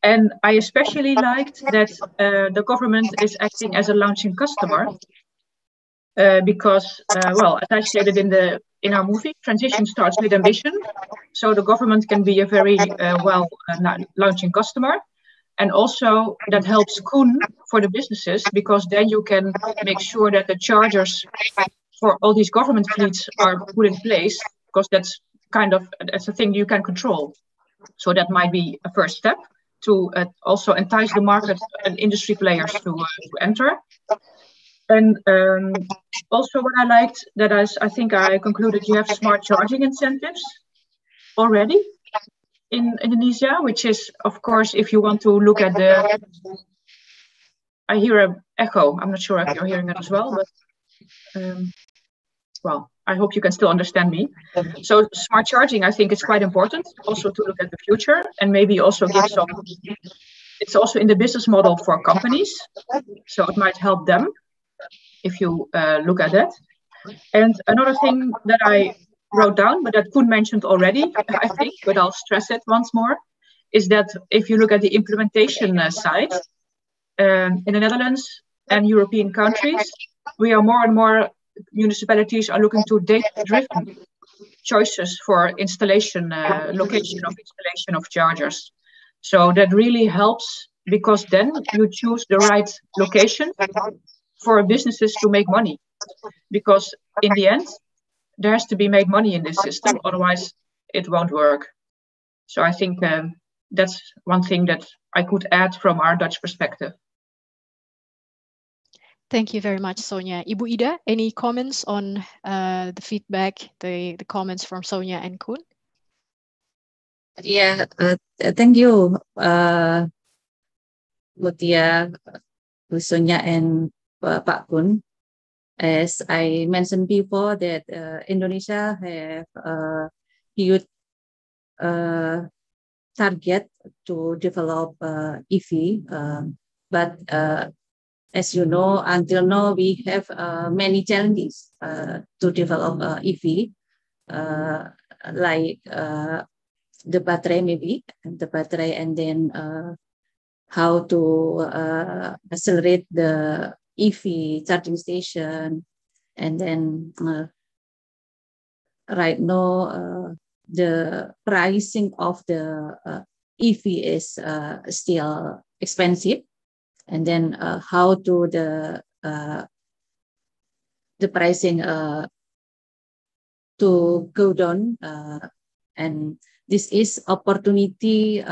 And I especially liked that the government is acting as a launching customer because, well, as I stated in our movie, transition starts with ambition. So the government can be a very launching customer. And also that helps Koen for the businesses, because then you can make sure that the chargers for all these government fleets are put in place, because that's a thing you can control. So that might be a first step to also entice the market and industry players to enter. And also what I liked, that I think I concluded you have smart charging incentives already in Indonesia, which is, of course, if you want to look at I hear an echo. I'm not sure if you're hearing it as well, but well, I hope you can still understand me. So smart charging, I think it's quite important also to look at the future, and maybe also give some, it's also in the business model for companies. So it might help them if you look at that. And another thing that I wrote down, but that Koen mentioned already, I think, but I'll stress it once more, is that if you look at the implementation side, in the Netherlands and European countries, we are more and more municipalities are looking to data-driven choices for installation, location of installation of chargers. So that really helps, because then you choose the right location for businesses to make money. Because in the end, there has to be made money in this system, otherwise it won't work. So I think that's one thing that I could add from our Dutch perspective. Thank you very much, Sonia. Ibu Ida, any comments on the feedback, the comments from Sonia and Koen? Yeah, thank you, Mutia, Sonia, and Pak Koen. As I mentioned before, that Indonesia have a huge target to develop EV, but as you know, until now we have many challenges to develop EV, like the battery, maybe the battery, and then how to accelerate the EV charging station, and then right now the pricing of the EV is still expensive, and then how to the pricing to go down, and this is opportunity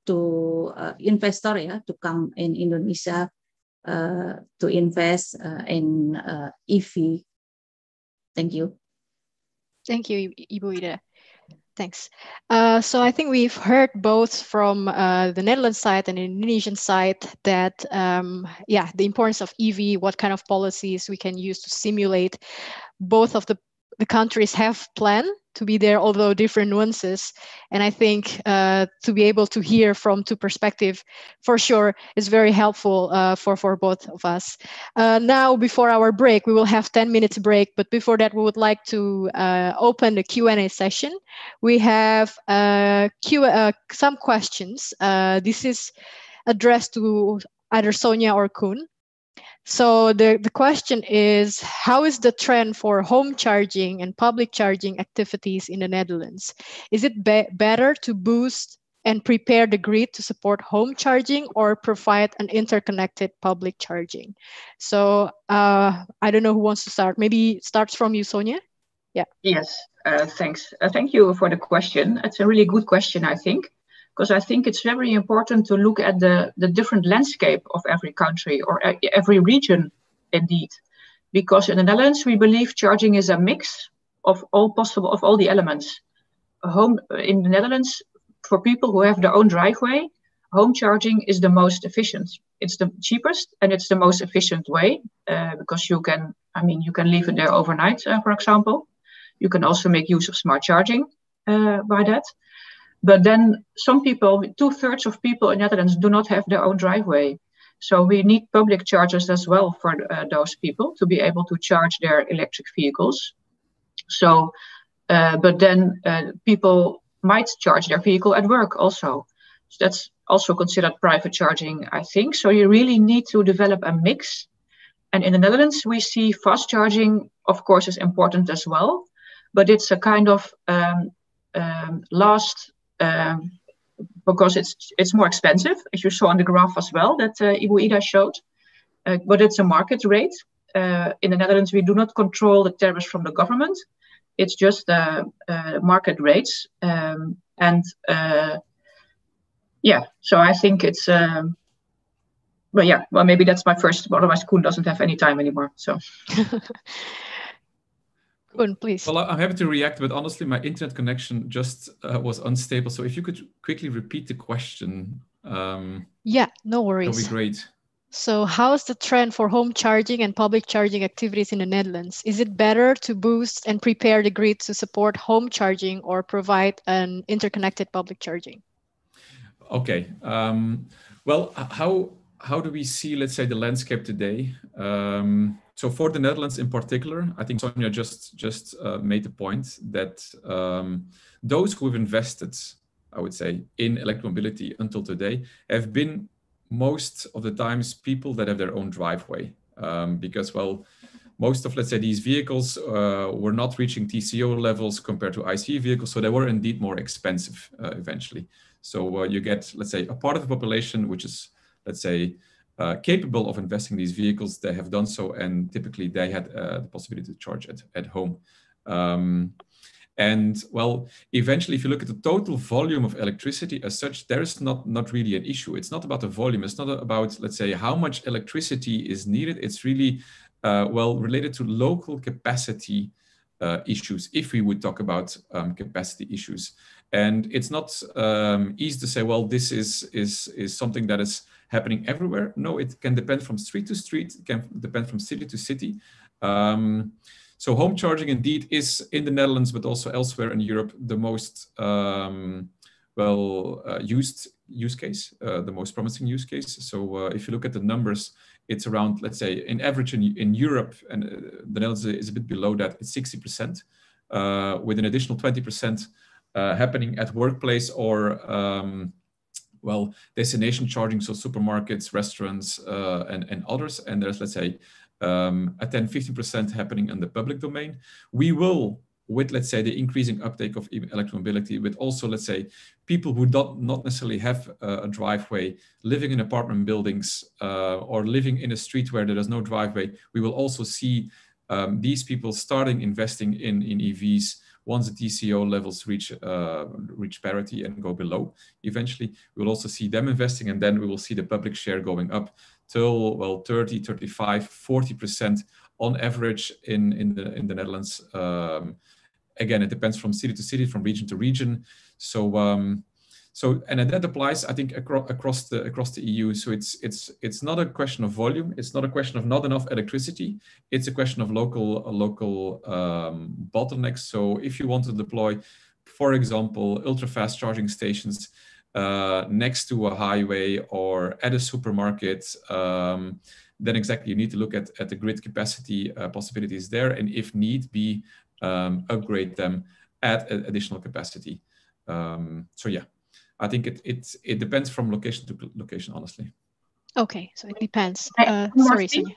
to investor to come in Indonesia to invest in EV. Thank you. Thank you, Ibu Ida. Thanks. So I think we've heard both from the Netherlands side and the Indonesian side that, the importance of EV, what kind of policies we can use to simulate. Both of the countries have planned to be there, although different nuances. And I think to be able to hear from two perspectives, for sure, is very helpful for both of us. Now, before our break, we will have 10 minutes break. But before that, we would like to open the Q&A session. We have some questions. This is addressed to either Sonia or Koen. So the question is, how is the trend for home charging and public charging activities in the Netherlands? Is it better to boost and prepare the grid to support home charging, or provide an interconnected public charging? So I don't know who wants to start. Maybe it starts from you, Sonia. Yeah. Yes, thanks. Thank you for the question. It's a really good question, I think. Because I think it's very important to look at the different landscape of every country or every region, indeed. Because in the Netherlands, we believe charging is a mix of all the elements. Home in the Netherlands, for people who have their own driveway, home charging is the most efficient. It's the cheapest and it's the most efficient way because you can leave it there overnight, for example. You can also make use of smart charging by that. But then some people, 2/3 of people in Netherlands do not have their own driveway. So we need public chargers as well for those people to be able to charge their electric vehicles. So, but then people might charge their vehicle at work also. So that's also considered private charging, I think. So you really need to develop a mix. And in the Netherlands, we see fast charging, of course, is important as well. But it's a kind of last, because it's more expensive, as you saw on the graph as well that Ibu Ida showed. But it's a market rate. In the Netherlands, we do not control the tariffs from the government. It's just market rates. So I think it's, well, maybe that's my first, otherwise Koen doesn't have any time anymore, so. Koen, please. Well, I'm happy to react, but honestly, my internet connection just was unstable. So if you could quickly repeat the question. Yeah, no worries. That would be great. So how's the trend for home charging and public charging activities in the Netherlands? Is it better to boost and prepare the grid to support home charging or provide an interconnected public charging? Okay. Well, how do we see, let's say, the landscape today? So for the Netherlands in particular, I think Sonia just made the point that those who have invested, I would say, in electromobility until today have been most of the times people that have their own driveway, because, well, most of, let's say, these vehicles were not reaching TCO levels compared to ICE vehicles, so they were indeed more expensive eventually. So you get, let's say, a part of the population which is, let's say, capable of investing in these vehicles. They have done so, and typically they had the possibility to charge at home. And well, eventually, if you look at the total volume of electricity as such, there is not really an issue. It's not about the volume. It's not about, let's say, how much electricity is needed. It's really, well, related to local capacity issues, if we would talk about capacity issues. And it's not easy to say, well, this is something that is happening everywhere. No, it can depend from street to street. It can depend from city to city. So home charging indeed is in the Netherlands, but also elsewhere in Europe, the most used use case, the most promising use case. So if you look at the numbers, it's around, let's say, in average in Europe, and the Netherlands is a bit below that, it's 60%, with an additional 20% happening at workplace or, well, destination charging, so supermarkets, restaurants, and others. And there's, let's say, a 10-15% happening in the public domain. We will, with, let's say, the increasing uptake of electromobility, with also, let's say, people who not necessarily have a driveway, living in apartment buildings, or living in a street where there is no driveway, we will also see these people starting investing in EVs once the TCO levels reach parity and go below. Eventually, we will also see them investing, and then we will see the public share going up till, well, 30, 35, 40% on average in the Netherlands. Again, it depends from city to city, from region to region. So and that applies, I think, across the EU. So it's not a question of volume. It's not a question of not enough electricity. It's a question of local bottlenecks. So if you want to deploy, for example, ultra-fast charging stations next to a highway or at a supermarket, then exactly you need to look at the grid capacity possibilities there, and if need be, upgrade them at additional capacity. So yeah, I think it depends from location to location, honestly. Okay, so it depends. Sorry, Sonia.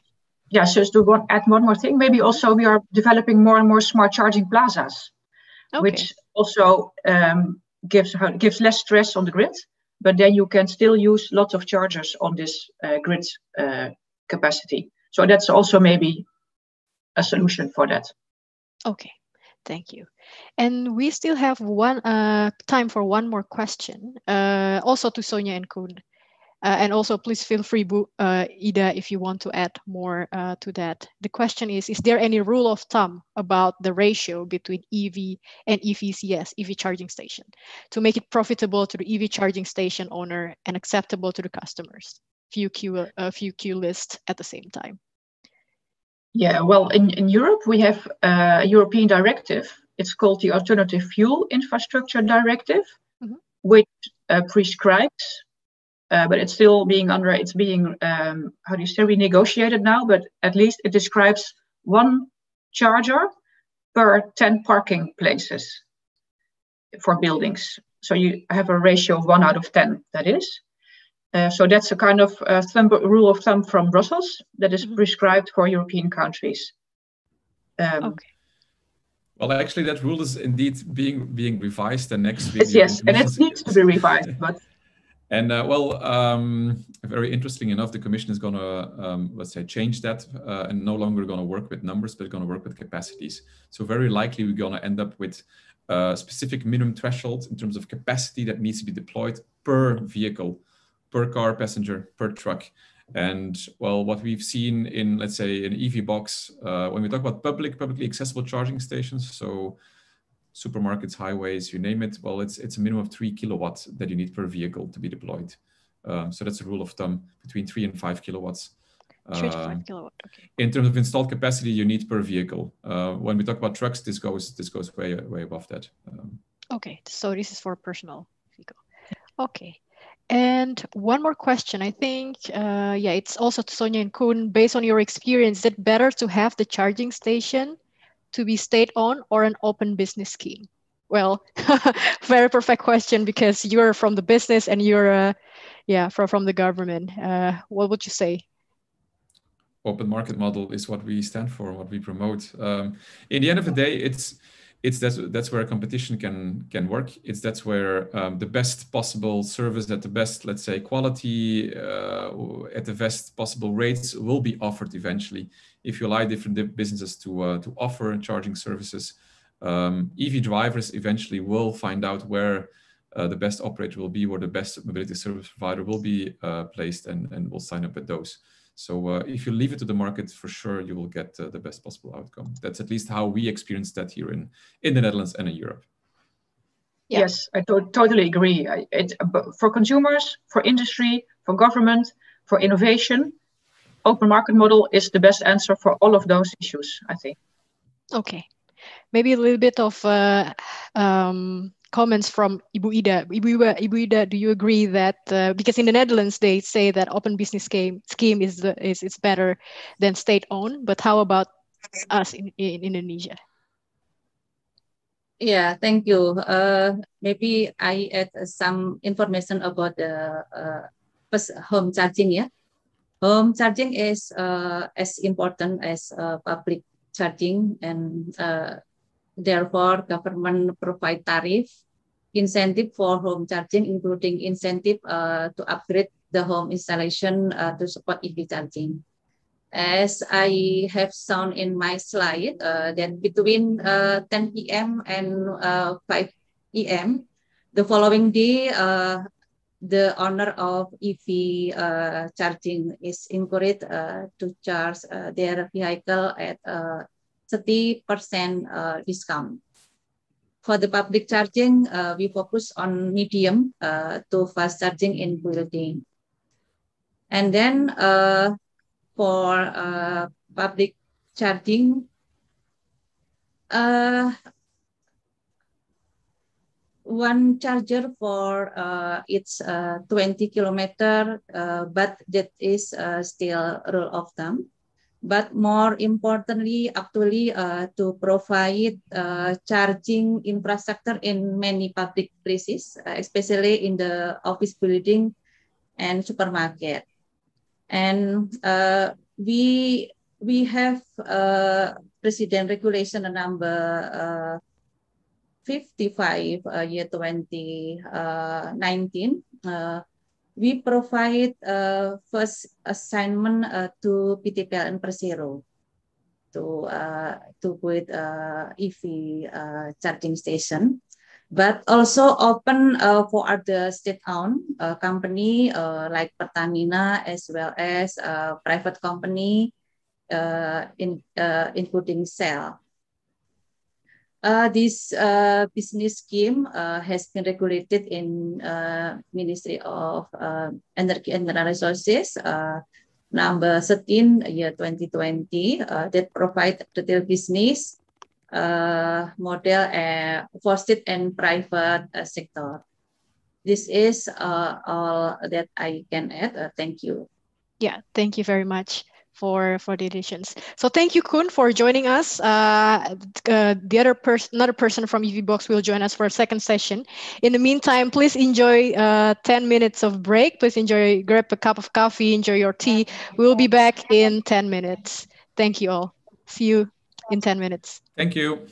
Yeah, so to add one more thing, maybe also we are developing more and more smart charging plazas, which also gives less stress on the grid, but then you can still use lots of chargers on this grid capacity. So that's also maybe a solution for that. Okay, thank you. And we still have time for one more question, also to Sonia and Koen. And also, please feel free, Ida, if you want to add more to that. The question is there any rule of thumb about the ratio between EV and EVCS, EV charging station, to make it profitable to the EV charging station owner and acceptable to the customers? Few queue lists at the same time. Yeah, well, in Europe, we have a European directive. It's called the Alternative Fuel Infrastructure Directive, which prescribes, but it's still being how do you say, renegotiated now, but at least it describes 1 charger per 10 parking places for buildings. So you have a ratio of 1 out of 10, that is. So that's a kind of rule of thumb from Brussels that is prescribed for European countries. Okay. Well, actually, that rule is indeed being revised, and next week. Yes, and it needs to be revised, but. And very interesting enough, the Commission is going to, let's say, change that and no longer going to work with numbers, but going to work with capacities. So very likely we're going to end up with a specific minimum threshold in terms of capacity that needs to be deployed per vehicle, per car, passenger, per truck. And well, what we've seen in, let's say, an EV box, when we talk about publicly accessible charging stations, so supermarkets, highways, you name it, well, it's a minimum of 3 kilowatts that you need per vehicle to be deployed. So that's a rule of thumb, between 3 and 5 kilowatts. 3 to 5 kilowatts, okay. In terms of installed capacity you need per vehicle. When we talk about trucks, this goes way above that. Okay, so this is for personal vehicle. Okay. And one more question, I think, it's also to Sonia and Koen. Based on your experience, is it better to have the charging station to be state-owned or an open business scheme? Well, very perfect question, because you're from the business and you're, from the government. What would you say? Open market model is what we stand for, what we promote. In the end of the day, that's where competition can work. That's where the best possible service at the best, let's say, quality at the best possible rates will be offered eventually. If you allow different businesses to offer charging services, EV drivers eventually will find out where the best operator will be, where the best mobility service provider will be placed, and will sign up with those. So if you leave it to the market, for sure, you will get the best possible outcome. That's at least how we experience that here in the Netherlands and in Europe. Yeah. Yes, I totally agree. For consumers, for industry, for government, for innovation, open market model is the best answer for all of those issues, I think. Okay. Maybe a little bit of comments from Ibu Ida. Ibu Ida, do you agree that because in the Netherlands they say that open business scheme is better than state-owned, but how about us in Indonesia? Yeah, thank you. Maybe I add some information about the home charging. Yeah, home charging is as important as public charging, and therefore government provide tariff incentive for home charging, including incentive to upgrade the home installation to support EV charging. As I have shown in my slide, that between 10 p.m. and 5 p.m., the following day, the owner of EV charging is encouraged to charge their vehicle at 30% discount. For the public charging, we focus on medium to fast charging in building. And then for public charging, one charger for it's 20 kilometer, but that is still rule of thumb. But more importantly, actually, to provide charging infrastructure in many public places, especially in the office building and supermarket. And we have President Regulation number 55 year 2019. We provide first assignment to PTPL and Persero to put EV charging station. but also open for other state-owned company like Pertamina, as well as private company, including Shell. This business scheme has been regulated in Ministry of Energy and Mineral Resources, number 13, year 2020, that provide retail business model for state and private sector. This is all that I can add. Thank you. Yeah, thank you very much for the additions. So thank you, Kun, for joining us. The another person from EVBox will join us for a second session. In the meantime, please enjoy 10 minutes of break. Please grab a cup of coffee, enjoy your tea. We'll be back in 10 minutes. Thank you all. See you in 10 minutes. Thank you.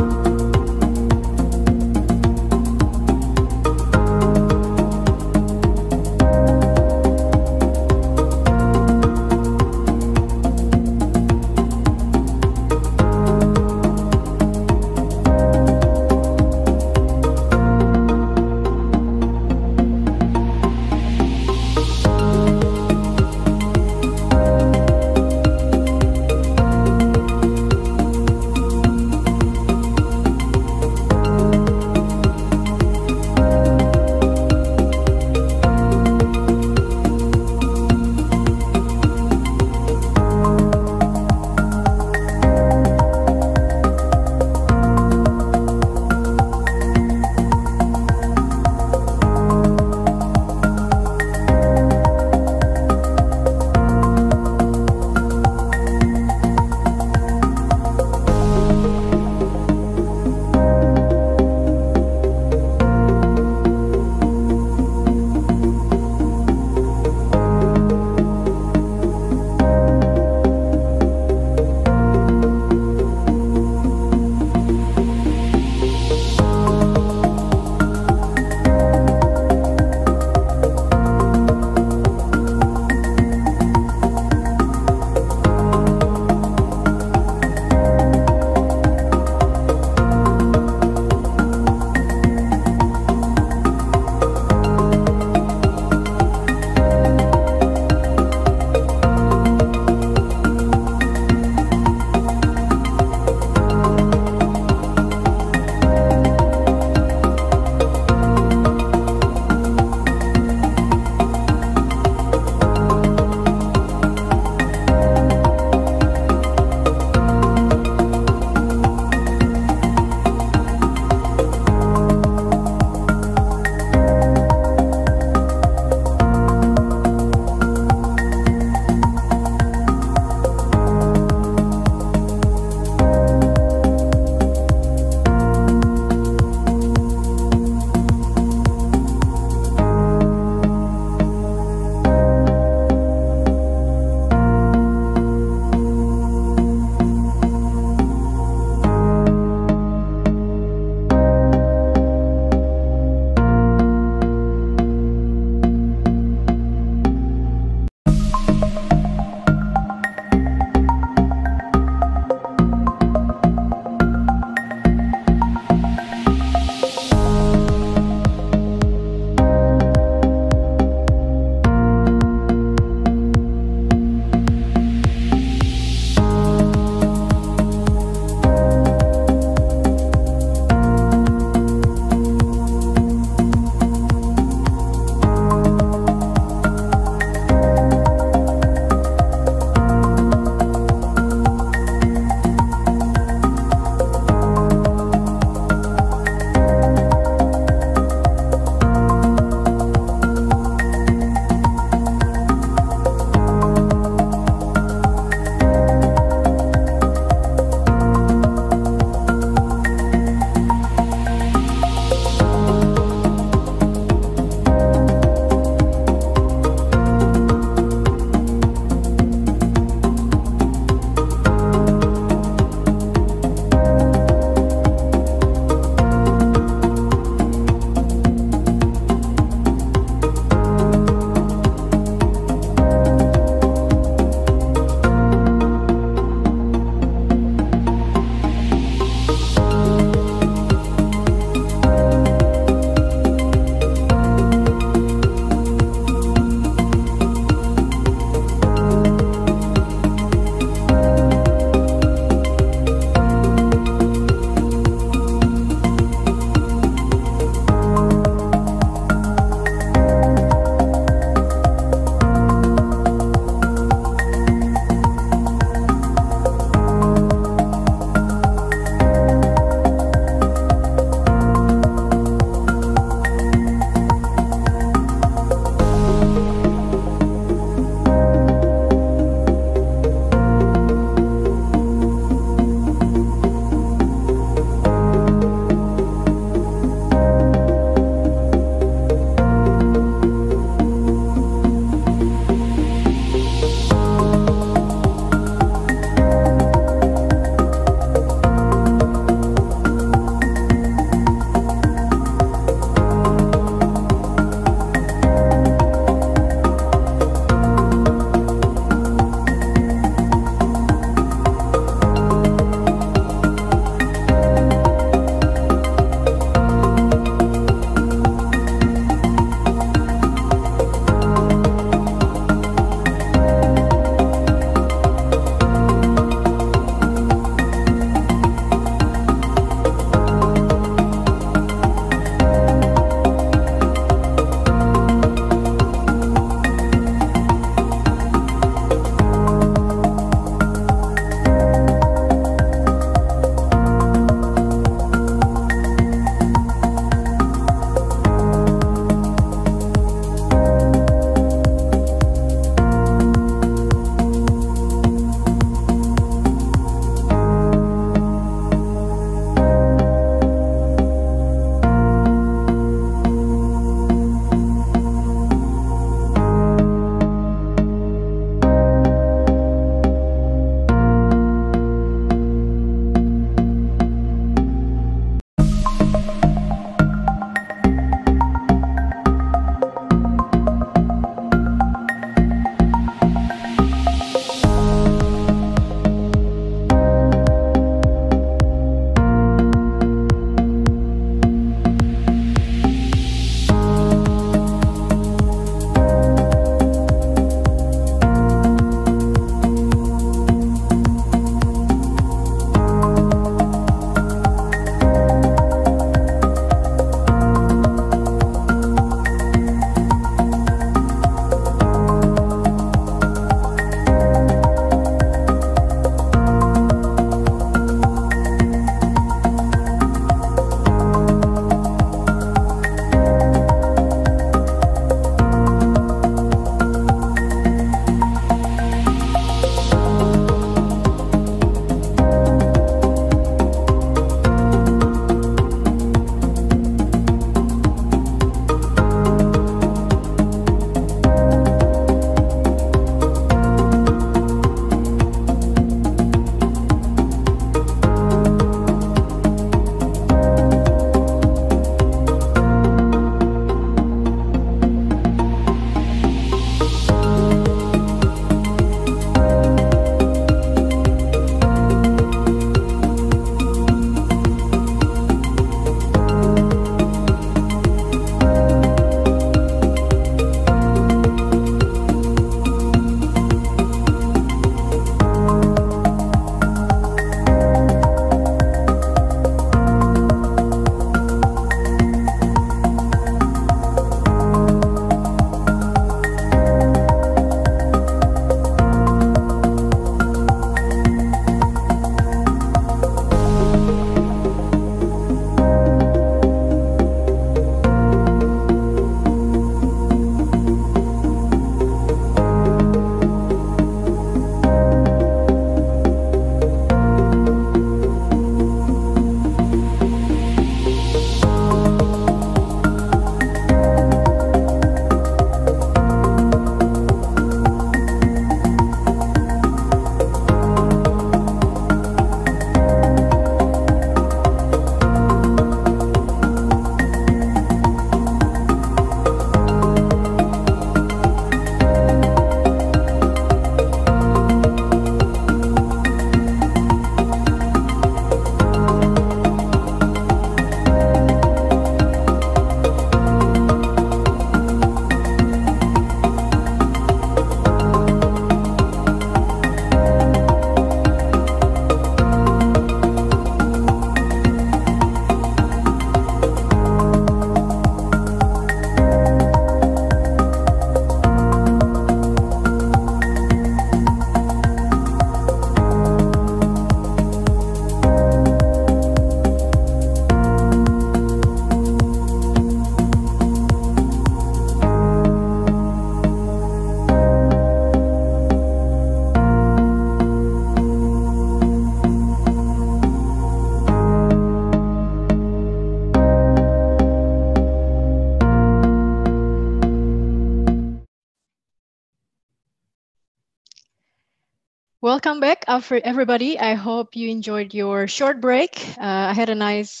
Welcome back, everybody. I hope you enjoyed your short break. I had a nice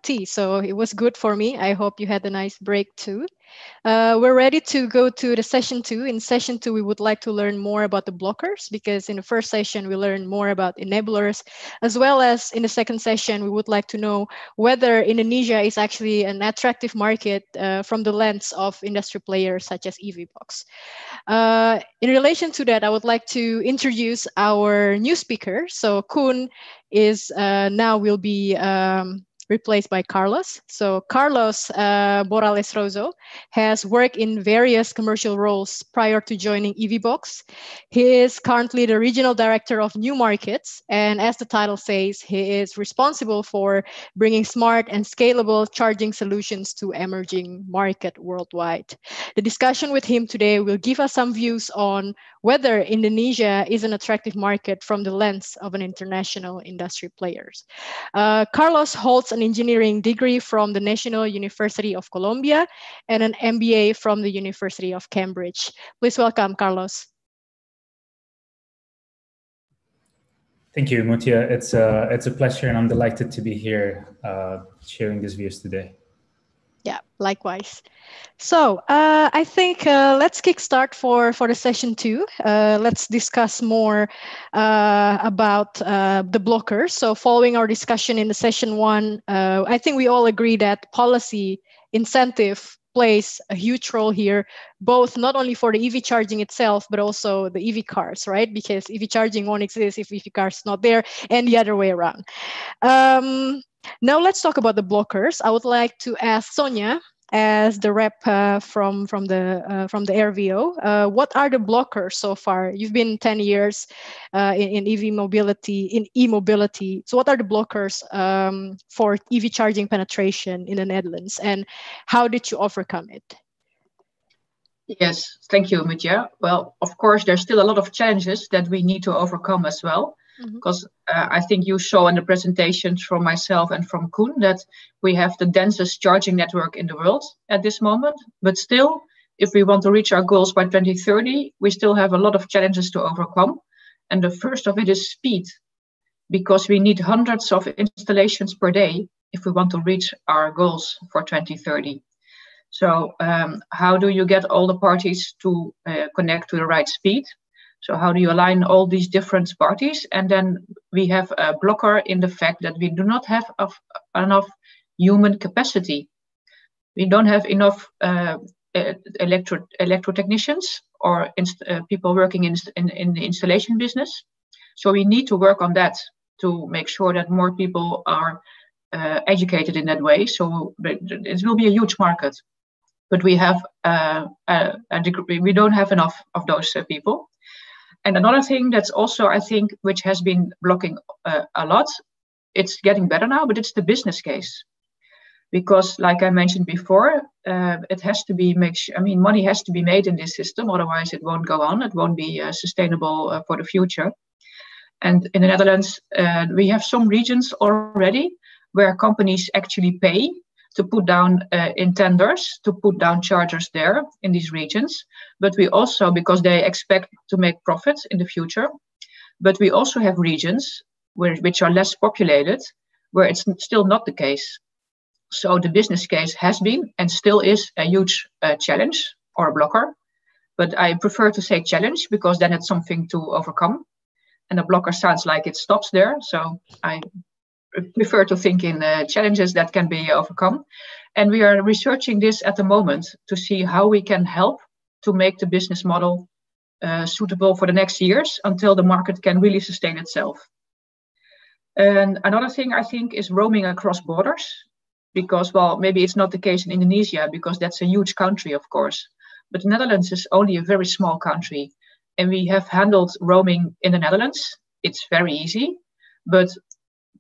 tea, so it was good for me. I hope you had a nice break too. We're ready to go to the session 2. In session 2, we would like to learn more about the blockers, because in the first session, we learned more about enablers, as well as in the second session, we would like to know whether Indonesia is actually an attractive market from the lens of industry players such as EVBox. In relation to that, I would like to introduce our new speaker. So Koen is now will be replaced by Carlos. So Carlos Morales Rozo has worked in various commercial roles prior to joining EVBox. He is currently the Regional Director of New Markets, and as the title says, he is responsible for bringing smart and scalable charging solutions to emerging market worldwide. The discussion with him today will give us some views on whether Indonesia is an attractive market from the lens of an international industry players. Carlos holds an engineering degree from the National University of Colombia and an MBA from the University of Cambridge. Please welcome Carlos. Thank you, Mutia. It's a pleasure, and I'm delighted to be here sharing these views today. Yeah, likewise. So I think let's kickstart for the session 2. Let's discuss more about the blockers. So following our discussion in the session 1, I think we all agree that policy incentive plays a huge role here, both not only for the EV charging itself, but also the EV cars, right? Because EV charging won't exist if EV cars not there, and the other way around. Now let's talk about the blockers. I would like to ask Sonia, as the rep from the RVO, what are the blockers so far? You've been 10 years in EV mobility, in e-mobility. So what are the blockers for EV charging penetration in the Netherlands, and how did you overcome it? Yes, thank you, Mutia. Well, of course, there's still a lot of challenges that we need to overcome as well. Because I think you saw in the presentations from myself and from Koen that we have the densest charging network in the world at this moment. But still, if we want to reach our goals by 2030, we still have a lot of challenges to overcome. And the first of it is speed, because we need hundreds of installations per day if we want to reach our goals for 2030. So how do you get all the parties to connect to the right speed? So how do you align all these different parties? And then we have a blocker in the fact that we do not have enough human capacity. We don't have enough electrotechnicians or people working in the installation business. So we need to work on that to make sure that more people are educated in that way. So it will be a huge market. But we have we don't have enough of those people. And another thing that's also, I think, which has been blocking a lot, it's getting better now, but it's the business case. Because like I mentioned before, it has to be money has to be made in this system, otherwise it won't go on. It won't be sustainable for the future. And in the Netherlands, we have some regions already where companies actually pay to put down in tenders, to put down chargers there in these regions. But we also, because they expect to make profits in the future, but we also have regions which are less populated, where it's still not the case. So the business case has been and still is a huge challenge or a blocker. But I prefer to say challenge, because then it's something to overcome. And a blocker sounds like it stops there. So I prefer to think in challenges that can be overcome. And we are researching this at the moment to see how we can help to make the business model suitable for the next years until the market can really sustain itself. And another thing I think is roaming across borders, because, well, maybe it's not the case in Indonesia, because that's a huge country, of course. But the Netherlands is only a very small country. And we have handled roaming in the Netherlands. It's very easy, but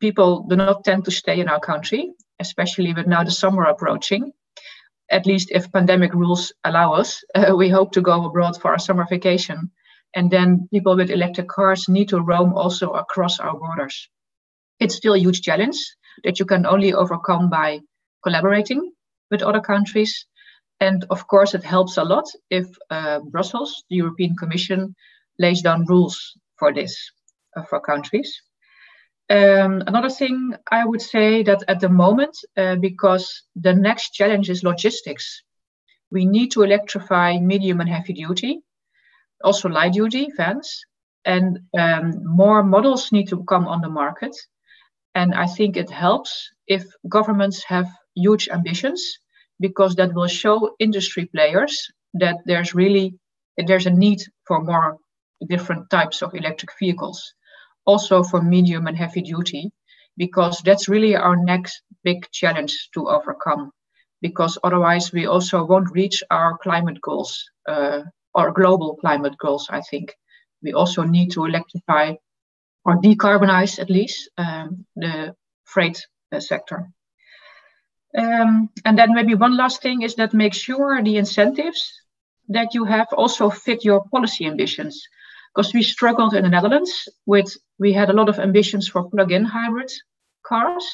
people do not tend to stay in our country, especially with now the summer approaching. At least if pandemic rules allow us, we hope to go abroad for our summer vacation. And then people with electric cars need to roam also across our borders. It's still a huge challenge that you can only overcome by collaborating with other countries. And of course, it helps a lot if Brussels, the European Commission, lays down rules for this, for countries. Another thing I would say that at the moment, because the next challenge is logistics, we need to electrify medium and heavy duty, also light duty vans, and more models need to come on the market. And I think it helps if governments have huge ambitions, because that will show industry players that there's a need for more different types of electric vehicles, also for medium and heavy duty, because that's really our next big challenge to overcome, because otherwise we also won't reach our climate goals, or global climate goals. I think we also need to electrify or decarbonize at least the freight sector. And then maybe one last thing is that make sure the incentives that you have also fit your policy ambitions. Because we struggled in the Netherlands we had a lot of ambitions for plug-in hybrid cars,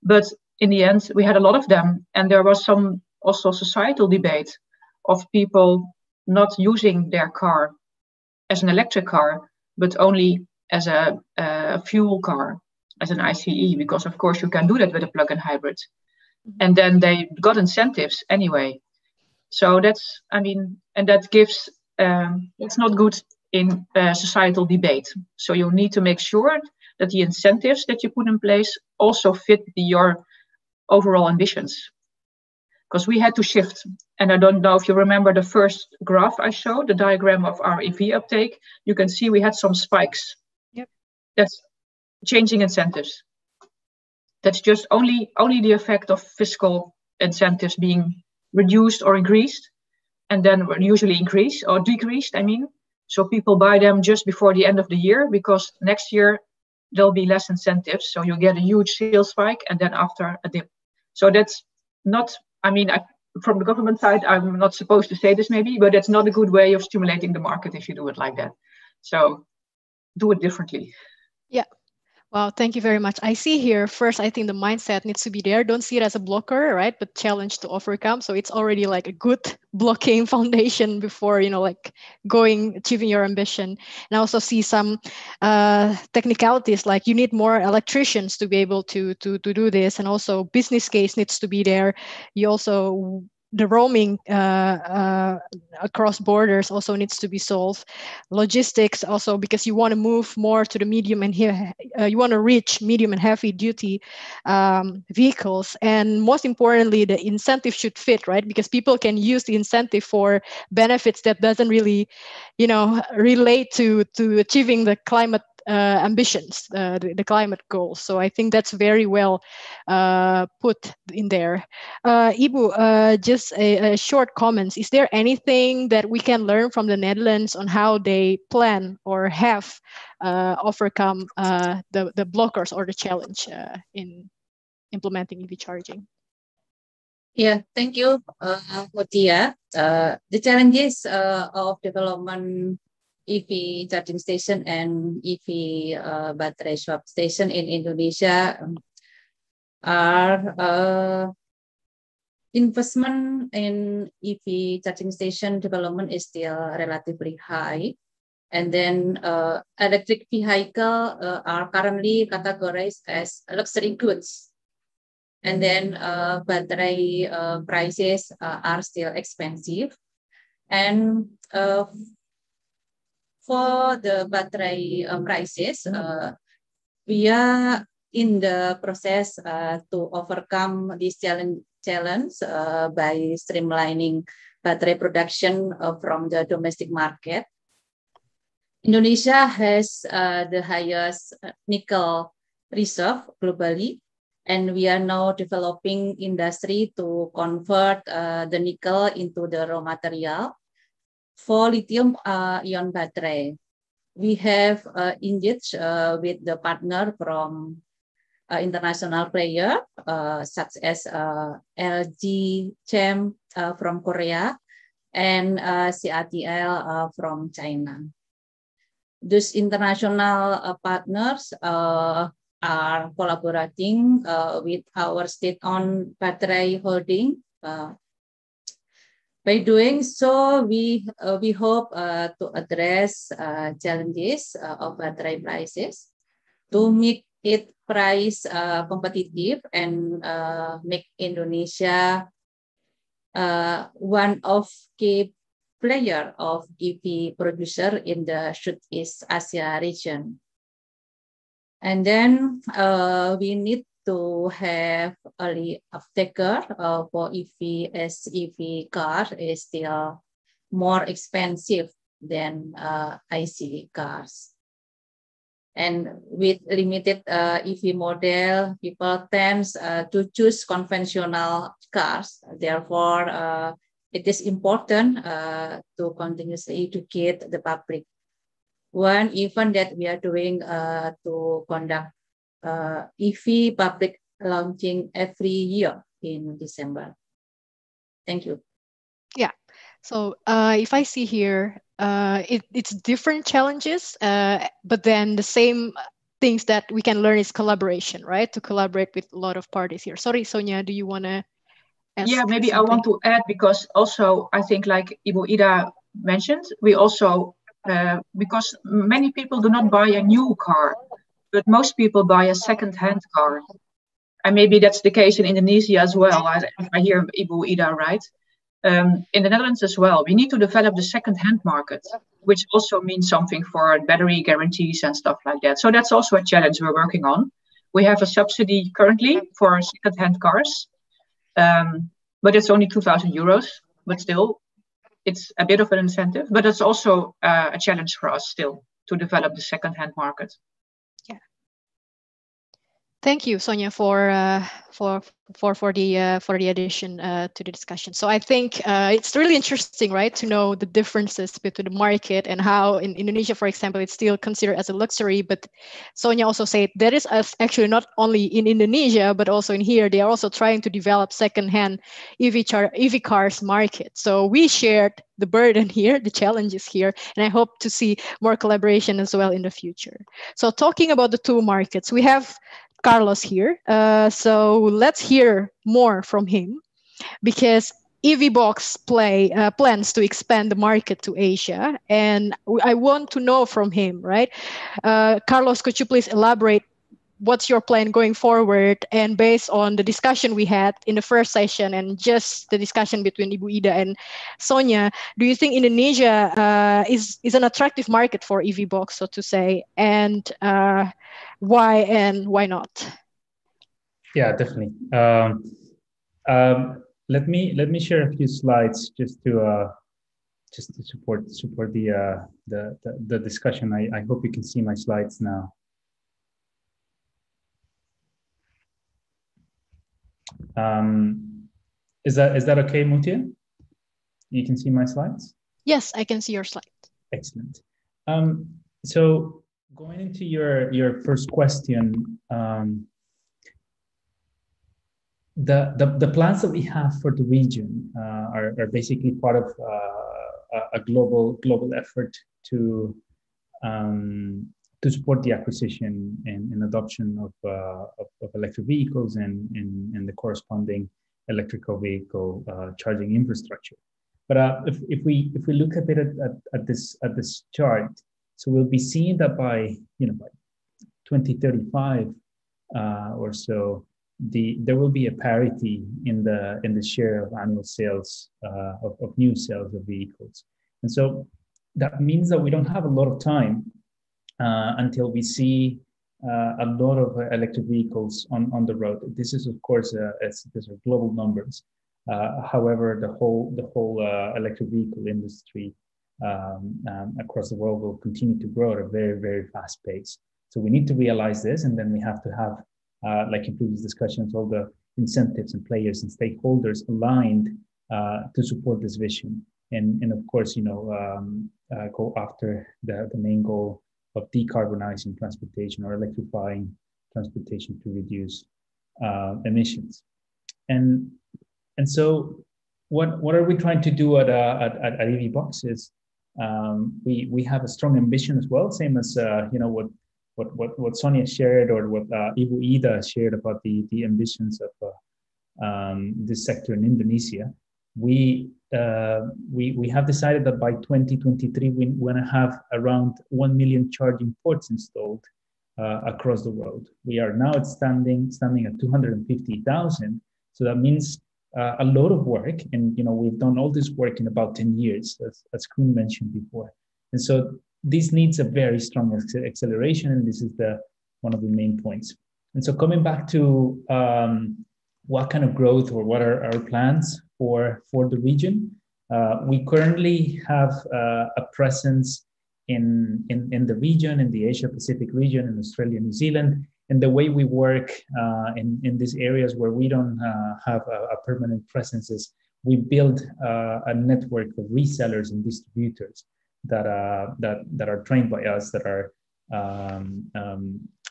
but in the end we had a lot of them, and there was some also societal debate of people not using their car as an electric car, but only as a fuel car, as an ICE, because of course you can do that with a plug-in hybrid. And then they got incentives anyway. So that's, and that gives, it's not good in societal debate. So you need to make sure that the incentives that you put in place also fit your overall ambitions. Because we had to shift. And I don't know if you remember the first graph I showed, the diagram of our EV uptake. You can see we had some spikes. Yep. That's changing incentives. That's just only the effect of fiscal incentives being reduced or increased, and then usually increased or decreased, So people buy them just before the end of the year, because next year there'll be less incentives. So you get a huge sales spike and then after a dip. So that's not, from the government side, I'm not supposed to say this maybe, but that's not a good way of stimulating the market if you do it like that. So do it differently. Yeah. Wow, thank you very much. I see here, first, I think the mindset needs to be there. Don't see it as a blocker, right? But challenge to overcome. So it's already like a good blocking foundation before, achieving your ambition. And I also see some technicalities, like you need more electricians to be able to do this. And also business case needs to be there. You also, the roaming across borders also needs to be solved. Logistics also, because you want to move more to the medium and you want to reach medium and heavy duty vehicles. And most importantly, the incentive should fit, right? Because people can use the incentive for benefits that doesn't really, relate to achieving the climate ambitions, the climate goals. So I think that's very well put in there. Ibu, just a short comments. Is there anything that we can learn from the Netherlands on how they plan or have overcome the blockers or the challenge in implementing EV charging? Yeah, thank you, Mutia. The challenges of development EV charging station and EV battery swap station in Indonesia are investment in EV charging station development is still relatively high. And then electric vehicle are currently categorized as luxury goods. And then battery prices are still expensive. And for the battery prices, we are in the process to overcome this challenge by streamlining battery production from the domestic market. Indonesia has the highest nickel reserve globally, and we are now developing industry to convert the nickel into the raw material for lithium-ion battery. We have engaged with the partner from international player such as LG Chem from Korea and CATL from China. These international partners are collaborating with our state-owned battery holding By doing so, we hope to address challenges of battery prices, to make it price competitive and make Indonesia one of key player of EV producer in the Southeast Asia region. And then we need to have early uptaker for EV, as EV car is still more expensive than ICE cars. And with limited EV model, people tend to choose conventional cars. Therefore, it is important to continuously educate the public. One event that we are doing to conduct EV public launching every year in December. Thank you. Yeah. So if I see here, it's different challenges, but then the same things that we can learn is collaboration, right? To collaborate with a lot of parties here. Sorry, Sonia, do you want to ask Yeah, maybe something? I want to add, because also I think, like Ibu Ida mentioned, we also, because many people do not buy a new car, but most people buy a second-hand car. And maybe that's the case in Indonesia as well. I hear Ibu Ida right. In the Netherlands as well, we need to develop the second-hand market, which also means something for battery guarantees and stuff like that. So that's also a challenge we're working on. We have a subsidy currently for second-hand cars, but it's only 2,000 euros. But still, it's a bit of an incentive. But it's also a challenge for us still to develop the second-hand market. Yeah. Thank you, Sonia, for the addition to the discussion. So I think it's really interesting, right, to know the differences between the market and how in Indonesia, for example, it's still considered as a luxury. But Sonia also said that is actually not only in Indonesia, but also in here, they are also trying to develop secondhand EV cars market. So we shared the burden here, the challenges here, and I hope to see more collaboration as well in the future. So talking about the two markets, we have Carlos here. So let's hear more from him, because EVBox plans to expand the market to Asia. And I want to know from him, right? Carlos, could you please elaborate what's your plan going forward? And based on the discussion we had in the first session and just the discussion between Ibu Ida and Sonia, do you think Indonesia is an attractive market for EVBox, so to say? And why not? Yeah, definitely. Let me share a few slides just to support the discussion. I hope you can see my slides now. Is that okay, Mutia? You can see my slides? Yes, I can see your slides. Excellent. So going into your first question, the plans that we have for the region are basically part of a global effort to support the acquisition and adoption of electric vehicles and the corresponding electrical vehicle charging infrastructure. But if we look a bit at this chart, so we'll be seeing that by 2035 or so, there will be a parity in the share of annual sales of new sales of vehicles, and so that means that we don't have a lot of time until we see a lot of electric vehicles on the road. This is, of course, these are global numbers. However, the whole electric vehicle industry across the world will continue to grow at a very, very fast pace. So we need to realize this, and then we have to have, like in previous discussions, all the incentives and players and stakeholders aligned to support this vision. And of course, go after the main goal of decarbonizing transportation or electrifying transportation to reduce emissions. And so what are we trying to do at EVBox is we have a strong ambition as well, same as what Sonia shared, or what Ibu Ida shared about the ambitions of this sector in Indonesia. We we have decided that by 2023 we want to have around 1 million charging ports installed across the world. We are now standing at 250,000. So that means a lot of work, and we've done all this work in about 10 years, as Koen mentioned before. And so this needs a very strong acceleration, and this is one of the main points. And so coming back to what kind of growth or what are our plans for the region, we currently have a presence in the region, in the Asia Pacific region, in Australia, New Zealand. And the way we work in these areas where we don't have a permanent presence is we build a network of resellers and distributors that are trained by us, that are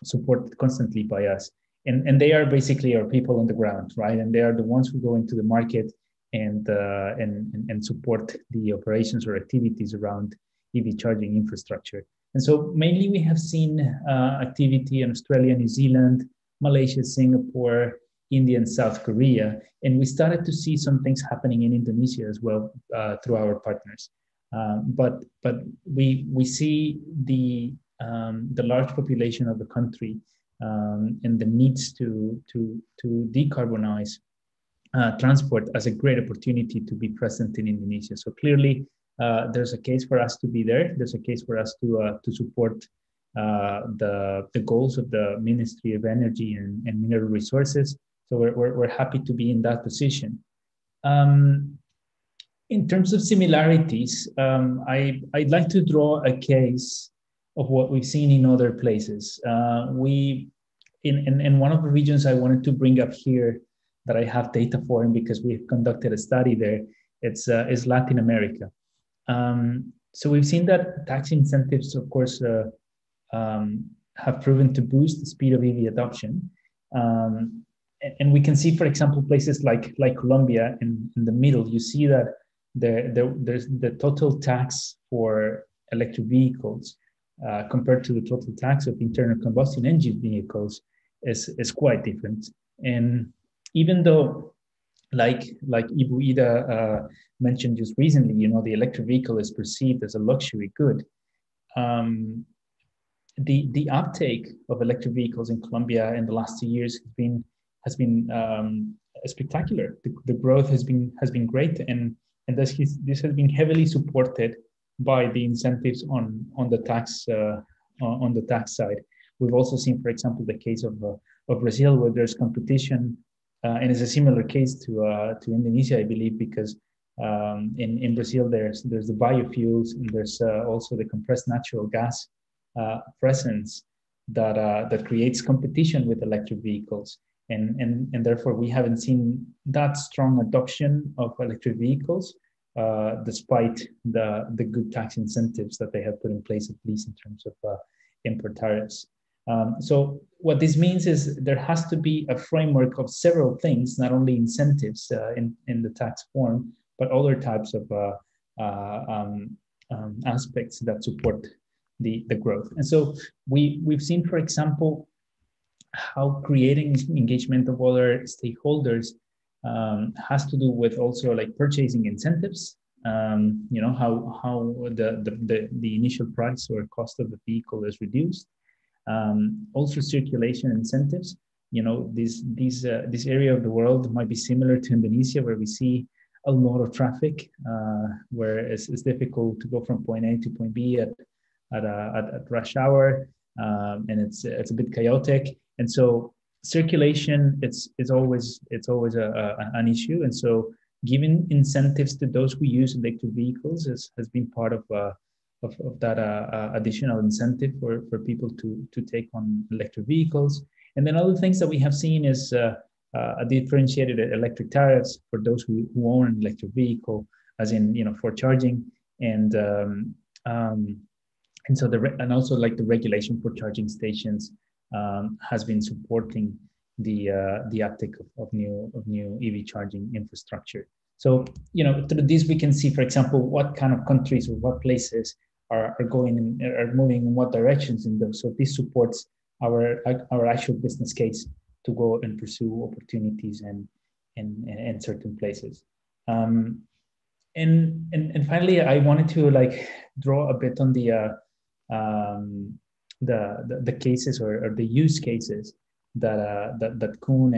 supported constantly by us. And they are basically our people on the ground, right? And they are the ones who go into the market and support the operations or activities around EV charging infrastructure. And so mainly we have seen activity in Australia, New Zealand, Malaysia, Singapore, India, and South Korea. And we started to see some things happening in Indonesia as well through our partners. But we see the large population of the country and the needs to decarbonize transport as a great opportunity to be present in Indonesia. So clearly, there's a case for us to be there. There's a case for us to support the goals of the Ministry of Energy and Mineral Resources. So we're happy to be in that position. In terms of similarities, I'd like to draw a case of what we've seen in other places. In one of the regions I wanted to bring up here that I have data for, and because we've conducted a study there, is Latin America. So we've seen that tax incentives, of course, have proven to boost the speed of EV adoption. And we can see, for example, places like Colombia in the middle, you see that there's the total tax for electric vehicles compared to the total tax of internal combustion engine vehicles is quite different. And even though, like Ibu Ida mentioned just recently, the electric vehicle is perceived as a luxury good. The uptake of electric vehicles in Colombia in the last 2 years has been spectacular. The growth has been great, and this has been heavily supported by the incentives on the tax side. We've also seen, for example, the case of Brazil, where there's competition, and it's a similar case to Indonesia, I believe, because in Brazil there's the biofuels, and there's also the compressed natural gas presence that creates competition with electric vehicles, and therefore we haven't seen that strong adoption of electric vehicles, despite the good tax incentives that they have put in place, at least in terms of import tariffs. So what this means is there has to be a framework of several things, not only incentives in the tax form, but other types of aspects that support the growth. And so we've seen, for example, how creating engagement of other stakeholders has to do with also like purchasing incentives. How the initial price or cost of the vehicle is reduced. Also circulation incentives. This area of the world might be similar to Indonesia, where we see a lot of traffic, where it's difficult to go from point A to point B at rush hour, and it's a bit chaotic. And so circulation, it's always an issue. And so giving incentives to those who use electric vehicles has been part of that additional incentive for people to take on electric vehicles. And then other things that we have seen is a differentiated electric tariffs for those who own an electric vehicle, as in for charging, and so and also like the regulation for charging stations has been supporting the uptake of new EV charging infrastructure. So through this we can see, for example, what kind of countries or what places are moving in what directions in those. So this supports our actual business case to go and pursue opportunities in certain places. and finally, I wanted to like draw a bit on the cases or the use cases that Koen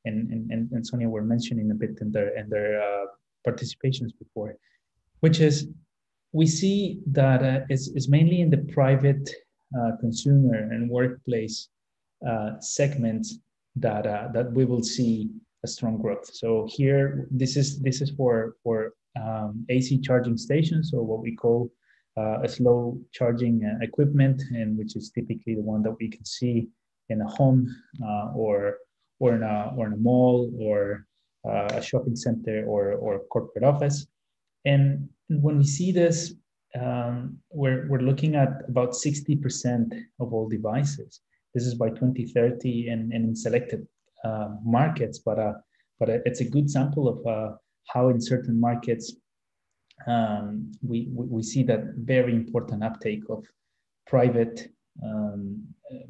and Sonia were mentioning a bit in their participations before, which is we see that it's mainly in the private consumer and workplace segments that we will see a strong growth. So here, this is for AC charging stations, or what we call a slow charging equipment, and which is typically the one that we can see in a home or in a mall or a shopping center or corporate office. And when we see this, we're looking at about 60% of all devices. This is by 2030 and in selected markets, but it's a good sample of how in certain markets we see that very important uptake of private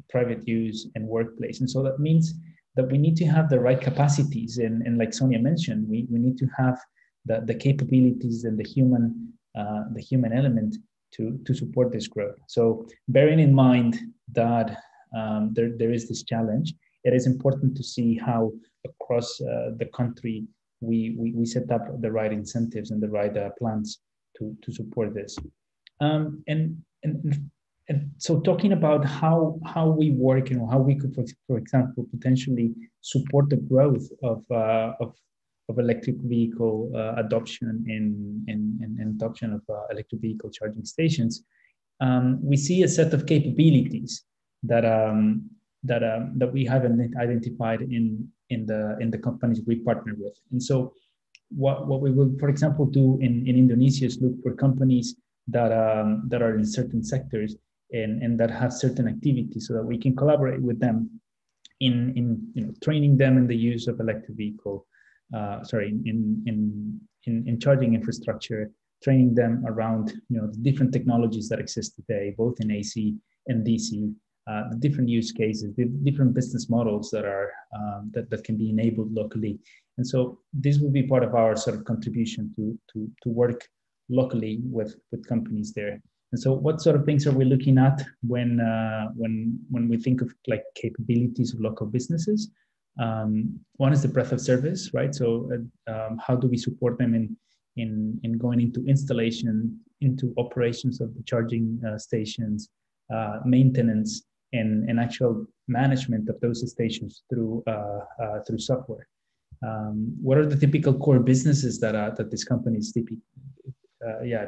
private use and workplace. And so that means that we need to have the right capacities. And like Sonia mentioned, we need to have the capabilities and the human element to support this growth. So bearing in mind that there is this challenge, it is important to see how across the country we set up the right incentives and the right plans to support this. And so talking about how we work and how we could, for example, potentially support the growth of electric vehicle adoption and adoption of electric vehicle charging stations, we see a set of capabilities that we have identified in the companies we partner with. And so what we will, for example, do in Indonesia is look for companies that are in certain sectors and that have certain activities, so that we can collaborate with them in training them in the use of electric vehicle, in charging infrastructure, training them around the different technologies that exist today, both in AC and DC, the different use cases, the different business models that are that can be enabled locally. And so this will be part of our sort of contribution to work locally with companies there. And so what sort of things are we looking at when we think of like capabilities of local businesses? One is the breadth of service, right? So how do we support them in going into installation, into operations of the charging stations, maintenance, and actual management of those stations through software? What are the typical core businesses that these companies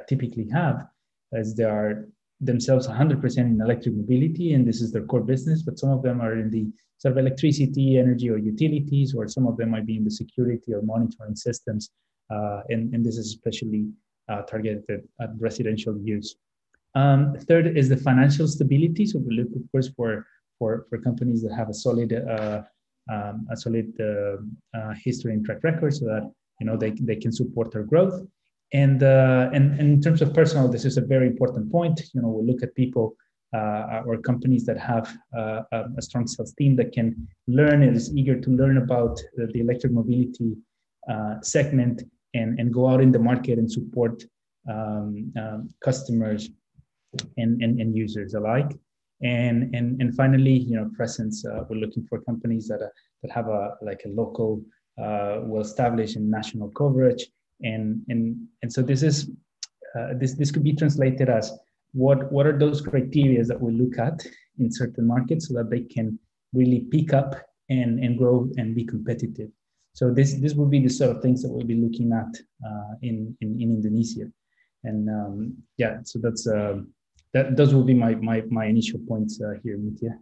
typically have, as they are themselves 100% in electric mobility, and this is their core business, but some of them are in the sort of electricity, energy, or utilities, or some of them might be in the security or monitoring systems, and this is especially targeted at residential use. Third is the financial stability. So we look, of course, for companies that have a solid history and track record, so that they can support their growth. And in terms of personnel, this is a very important point. We look at people or companies that have a strong sales team that can learn and is eager to learn about the electric mobility segment and go out in the market and support customers and users alike. And finally, presence. We're looking for companies that have a local, well-established and national coverage. And so this is this could be translated as what are those criteria that we look at in certain markets so that they can really pick up and grow and be competitive. So this will be the sort of things that we'll be looking at in Indonesia. And so that's those will be my initial points here, Mitya.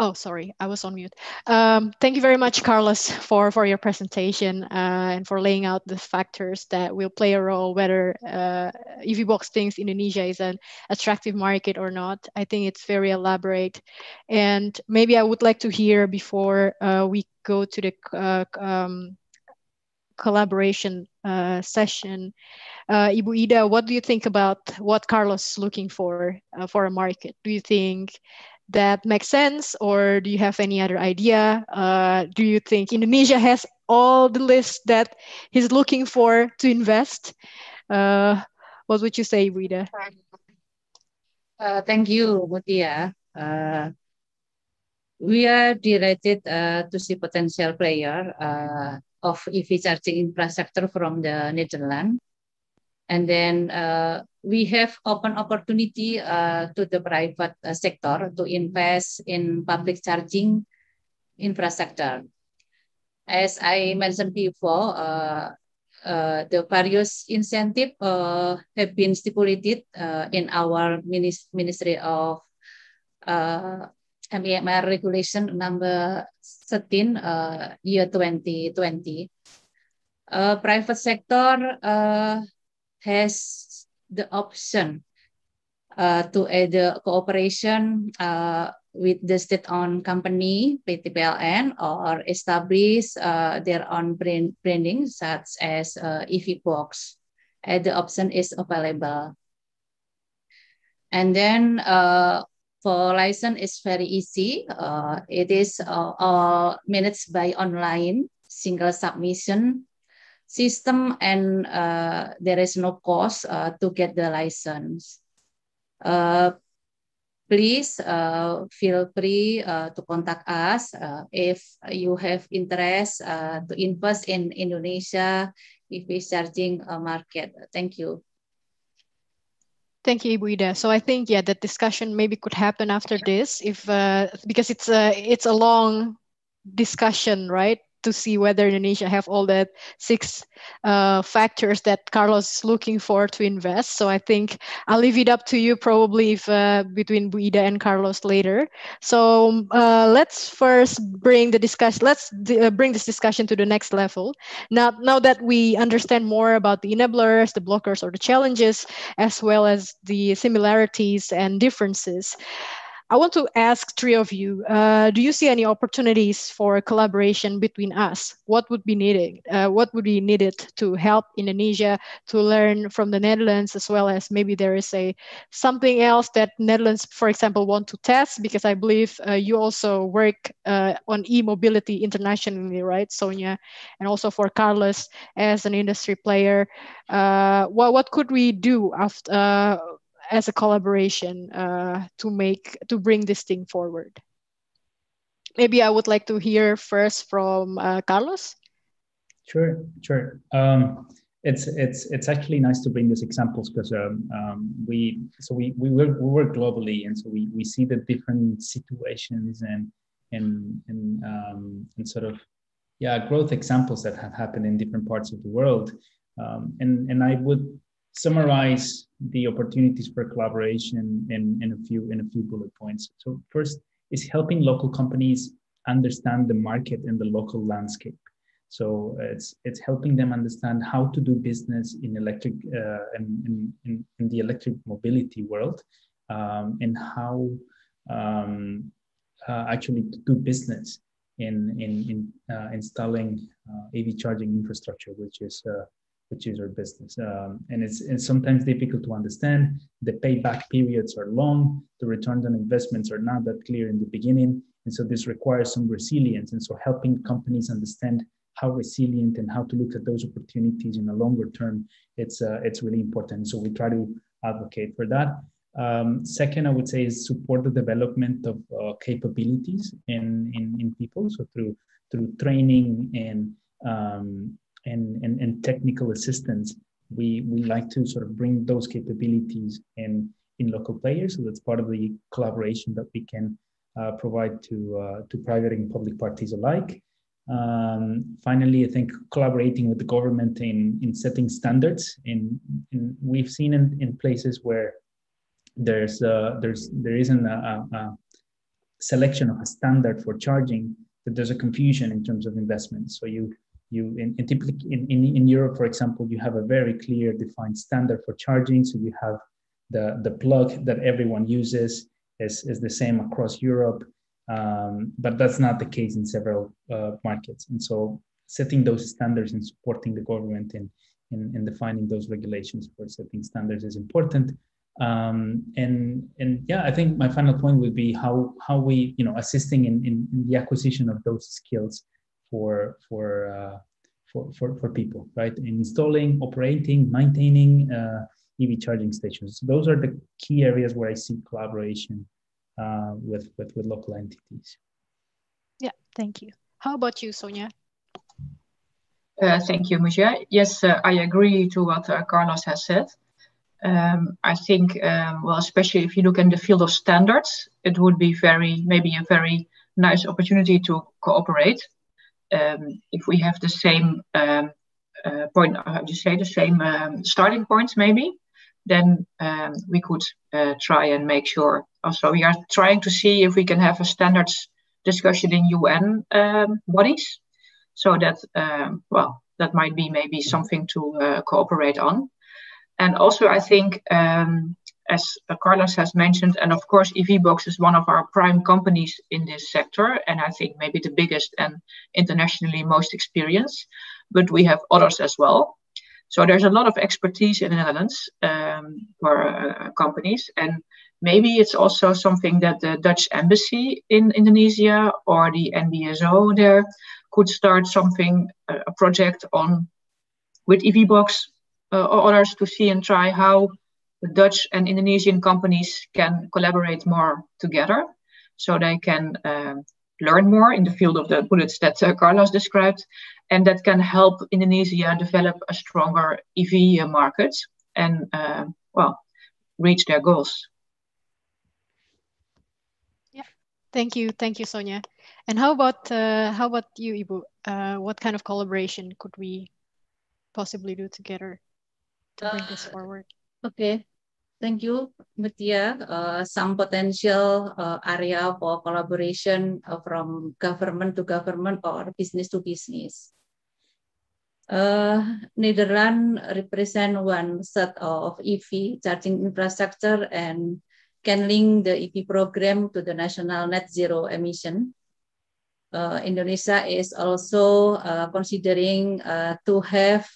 Oh, sorry, I was on mute. Thank you very much, Carlos, for your presentation and for laying out the factors that will play a role whether EVBox thinks Indonesia is an attractive market or not. I think it's very elaborate. And maybe I would like to hear, before we go to the collaboration session. Ibu Ida, what do you think about what Carlos is looking for a market? Do you think that makes sense, or do you have any other idea? Do you think Indonesia has all the lists that he's looking for to invest? What would you say, Ibu Ida? Thank you, Mutia. We are delighted to see potential player of EV charging infrastructure from the Netherlands. And then we have open opportunity to the private sector to invest in public charging infrastructure. As I mentioned before, the various incentives have been stipulated in our Ministry of MEMR Regulation number 13, year 2020. Private sector has the option to either cooperation with the state-owned company, PTPLN, or establish their own branding, such as EV Box. The option is available. And then for license, it's very easy. It is all managed by online, single submission system, and there is no cost to get the license. Please feel free to contact us if you have interest to invest in Indonesia EV charging market. Thank you. Thank you, Ibu Ida. So I think, yeah, that discussion maybe could happen after this, if because it's a long discussion, right? To see whether Indonesia have all that 6 factors that Carlos is looking for to invest. So I think I'll leave it up to you, probably, if between Ibu Ida and Carlos later. So let's first bring the discussion. Let's bring this discussion to the next level. Now that we understand more about the enablers, the blockers, or the challenges, as well as the similarities and differences, I want to ask 3 of you, do you see any opportunities for collaboration between us? What would be needed? What would be needed to help Indonesia to learn from the Netherlands, as well as maybe there is something else that Netherlands, for example, want to test? Because I believe you also work on e-mobility internationally, right, Sonia? And also for Carlos as an industry player, what could we do after? As a collaboration to bring this thing forward? Maybe I would like to hear first from Carlos. Sure. It's actually nice to bring these examples, because we work globally, and so we see the different situations and sort of growth examples that have happened in different parts of the world, and I would summarize the opportunities for collaboration in a few bullet points. So first is helping local companies understand the market and the local landscape. So it's helping them understand how to do business in electric in the electric mobility world, and how actually to do business in installing EV charging infrastructure, which is our business. And it's sometimes difficult to understand. The payback periods are long. The returns on investments are not that clear in the beginning. And so this requires some resilience. And so helping companies understand how resilient and how to look at those opportunities in a longer term, it's really important. So we try to advocate for that. Second, I would say, is support the development of capabilities in people. So through training and technical assistance, we like to sort of bring those capabilities in local players. So that's part of the collaboration that we can provide to private and public parties alike. Finally, I think collaborating with the government in setting standards. We've seen in places where there isn't a selection of a standard for charging, that there's a confusion in terms of investment. So typically in Europe, for example, you have a very clear defined standard for charging. So you have the plug that everyone uses is the same across Europe, but that's not the case in several markets. And so setting those standards and supporting the government in defining those regulations for setting standards is important. And yeah, I think my final point would be how we, assisting in the acquisition of those skills for people, right? Installing, operating, maintaining EV charging stations. Those are the key areas where I see collaboration with local entities. Yeah, thank you. How about you, Sonia? Thank you, Mujia. Yes, I agree to what Carlos has said. I think, well, especially if you look in the field of standards, it would be maybe a very nice opportunity to cooperate. If we have the same point, how do you say, the same starting points, maybe, then we could try and make sure. Also, we are trying to see if we can have a standards discussion in UN bodies, so that, well, that might be maybe something to cooperate on. And also, I think, as Carlos has mentioned, and of course, EVBox is one of our prime companies in this sector, and I think maybe the biggest and internationally most experienced, but we have others as well. So there's a lot of expertise in the Netherlands for companies, and maybe it's also something that the Dutch embassy in Indonesia or the NBSO there could start something, a project on with EVBox or others to see and try how the Dutch and Indonesian companies can collaborate more together, so they can learn more in the field of the bullets that Carlos described, and that can help Indonesia develop a stronger EV market and, well, reach their goals. Yeah, thank you, Sonia. And how about you, Ibu? What kind of collaboration could we possibly do together to bring this forward? Okay, thank you, Mutia. Some potential area for collaboration from government to government or business to business. Netherlands represent one set of EV charging infrastructure and can link the EV program to the national net zero emission. Indonesia is also considering to have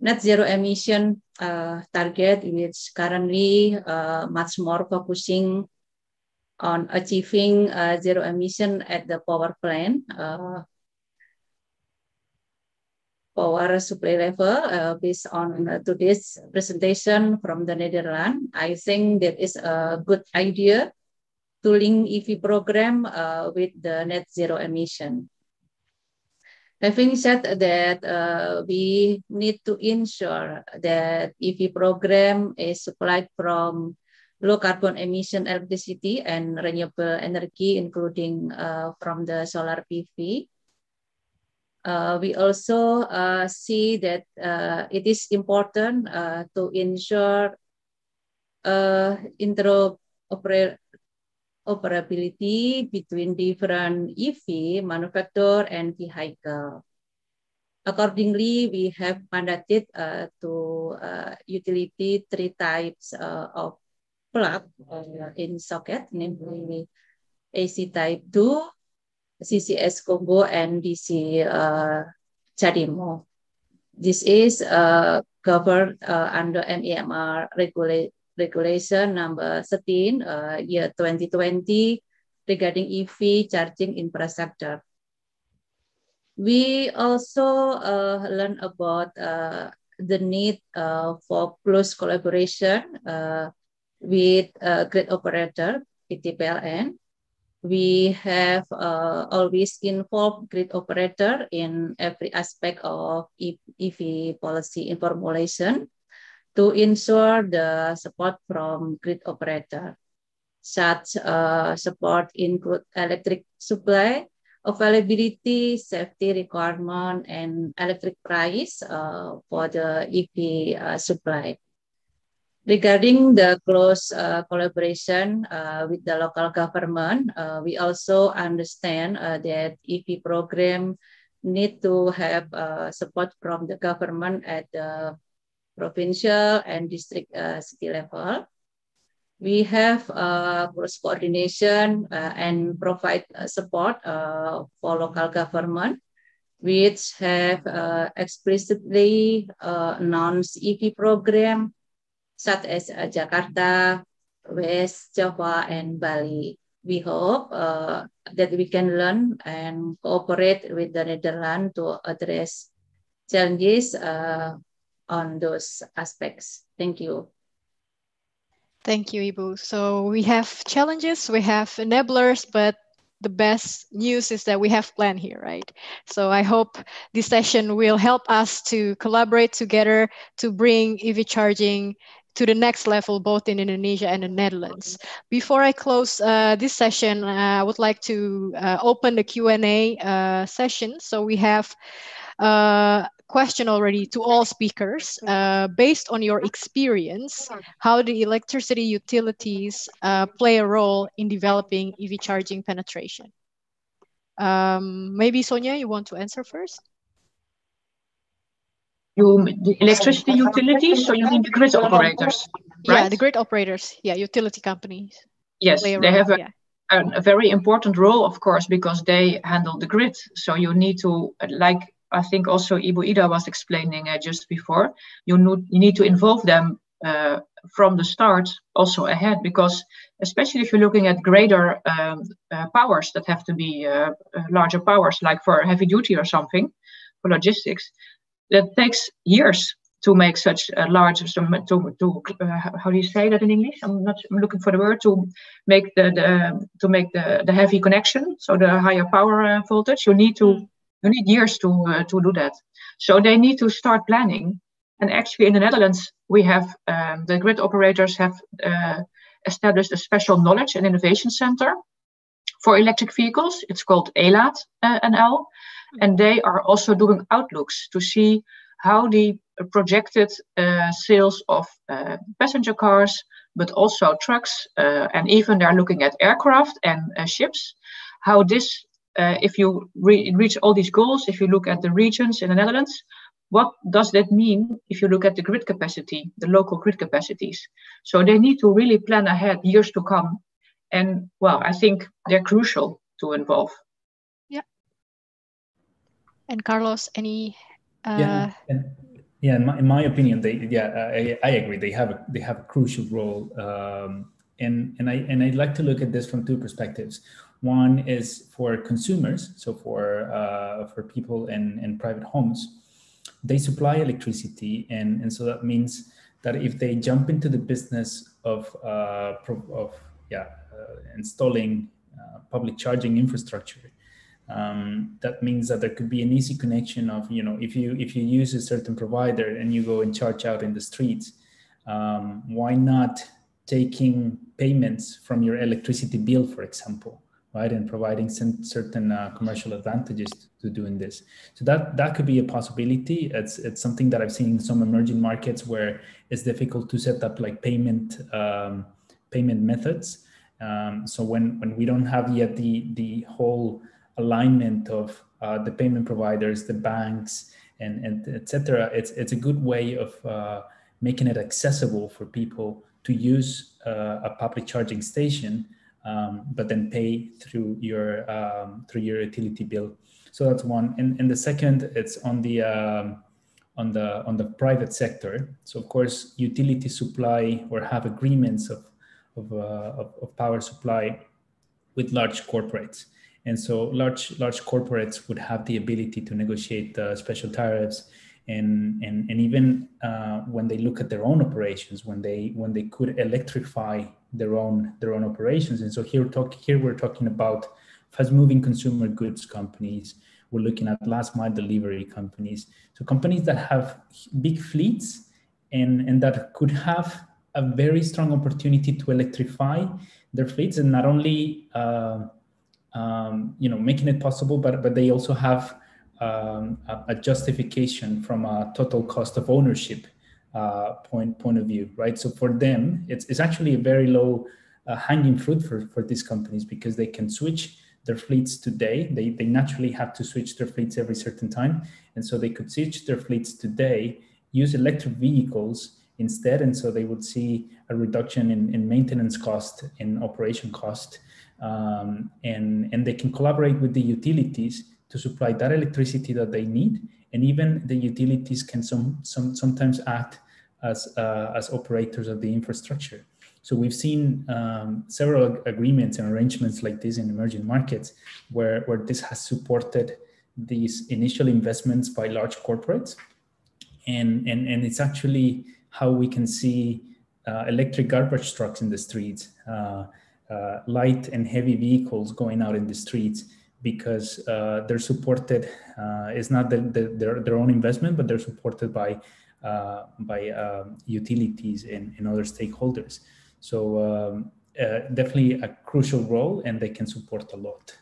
net zero emission target, which currently much more focusing on achieving zero emission at the power plant, power supply level. Based on today's presentation from the Netherlands, I think that is a good idea to link EV program with the net zero emission. Having said that, we need to ensure that EV program is supplied from low carbon emission electricity and renewable energy, including from the solar PV. We also see that it is important to ensure interoperability between different EV manufacturer and vehicle. Accordingly, we have mandated to utility 3 types of plug in socket, namely AC type 2, CCS combo, and DC CHAdeMO. This is covered under NEMR regulation number 13, year 2020, regarding EV charging infrastructure. We also learn about the need for close collaboration with grid operator, PT PLN. We have always involved grid operator in every aspect of EV policy formulation to ensure the support from grid operator. Such support include electric supply, availability, safety requirement, and electric price for the EV supply. Regarding the close collaboration with the local government, we also understand that EV program need to have support from the government at the provincial and district city level. We have close coordination and provide support for local government which have explicitly announced EV program, such as Jakarta, West Java, and Bali. We hope that we can learn and cooperate with the Netherlands to address challenges on those aspects. Thank you. Thank you, Ibu. So we have challenges, we have enablers, but the best news is that we have plan here, right? So I hope this session will help us to collaborate together to bring EV charging to the next level, both in Indonesia and the Netherlands. Before I close this session, I would like to open the Q&A session. So we have question already to all speakers. Based on your experience, how do electricity utilities play a role in developing EV charging penetration? Maybe Sonia, you want to answer first? The electricity utilities, so you mean the grid operators, right? Yeah, the grid operators, yeah, utility companies. Yes, they have a very important role, of course, because they handle the grid. So you need to, like I think also Ibu Ida was explaining just before, you need to involve them from the start, also ahead, because especially if you're looking at greater powers that have to be larger powers, like for heavy duty or something, for logistics, that takes years to make such a large, how do you say that in English? I'm looking for the word, to make the heavy connection, so the higher power voltage. You need years to do that. So they need to start planning. And actually, in the Netherlands, we have the grid operators have established a special knowledge and innovation center for electric vehicles. It's called ELAT NL, and they are also doing outlooks to see how the projected sales of passenger cars, but also trucks, and even they're looking at aircraft and ships, how this, if you reach all these goals, if you look at the regions in the Netherlands, what does that mean if you look at the grid capacity, the local grid capacities? So they need to really plan ahead, years to come. And well, I think they're crucial to involve. Yeah. And Carlos, any? In my opinion, I agree. They have a crucial role, and I'd like to look at this from two perspectives. One is for consumers, so for people in private homes, they supply electricity, and so that means that if they jump into the business of installing public charging infrastructure, that means that there could be an easy connection of, if you use a certain provider and you go and charge out in the streets, why not taking payments from your electricity bill, for example, right, and providing certain commercial advantages to doing this. So that could be a possibility. It's something that I've seen in some emerging markets where it's difficult to set up like payment methods. So when we don't have yet the whole alignment of the payment providers, the banks, and etc., it's a good way of making it accessible for people to use a public charging station, but then pay through your utility bill. So that's one. And the second, it's on the private sector. So of course, utility supply or have agreements of power supply with large corporates. And so large corporates would have the ability to negotiate special tariffs, and even when they look at their own operations, when they could electrify their own operations. And so here we're talking about fast-moving consumer goods companies. We're looking at last-mile delivery companies. So companies that have big fleets and that could have a very strong opportunity to electrify their fleets, and not only making it possible, but they also have a justification from a total cost of ownership point of view, right? So for them, it's actually a very low hanging fruit for these companies, because they can switch their fleets today. They naturally have to switch their fleets every certain time, and so they could switch their fleets today, use electric vehicles instead, and so they would see a reduction in maintenance cost, in operation cost, and they can collaborate with the utilities to supply that electricity that they need, and even the utilities can sometimes act as operators of the infrastructure. So we've seen several agreements and arrangements like this in emerging markets where this has supported these initial investments by large corporates. And it's actually how we can see electric garbage trucks in the streets, light and heavy vehicles going out in the streets, because they're supported. It's not their own investment, but they're supported by utilities and other stakeholders. So definitely a crucial role, and they can support a lot.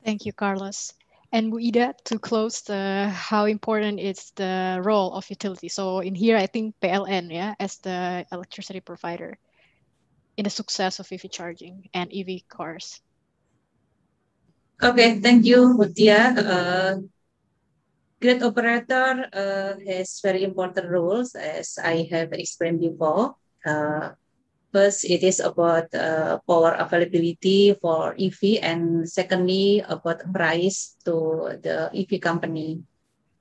Thank you, Carlos. And Ida, to close, how important is the role of utility? So in here, I think PLN, yeah, as the electricity provider in the success of EV charging and EV cars. Okay, thank you, Mutia. Grid operator has very important roles, as I have explained before. First, it is about power availability for EV, and secondly, about price to the EV company.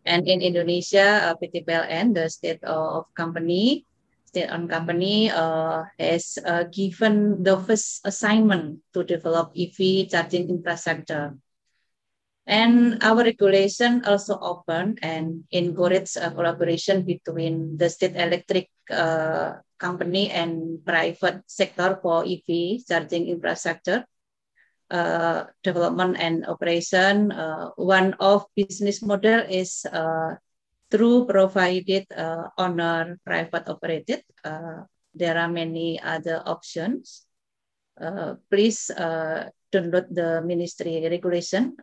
And in Indonesia, PT PLN, the state-owned company, has given the first assignment to develop EV charging infrastructure. And our regulation also open and encourage collaboration between the state electric company and private sector for EV charging infrastructure development and operation. One of business model is through provided owner private operated. There are many other options. Please download the ministry regulation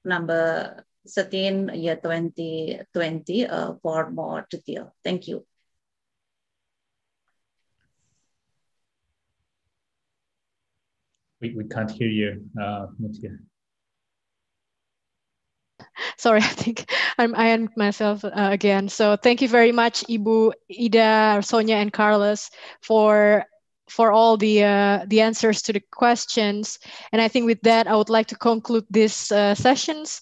number 13 year 2020 for more detail. Thank you. We can't hear you, Mutia. Sorry, I think I am myself again. So thank you very much, Ibu, Ida, Sonia, and Carlos for all the answers to the questions. And I think with that, I would like to conclude these sessions.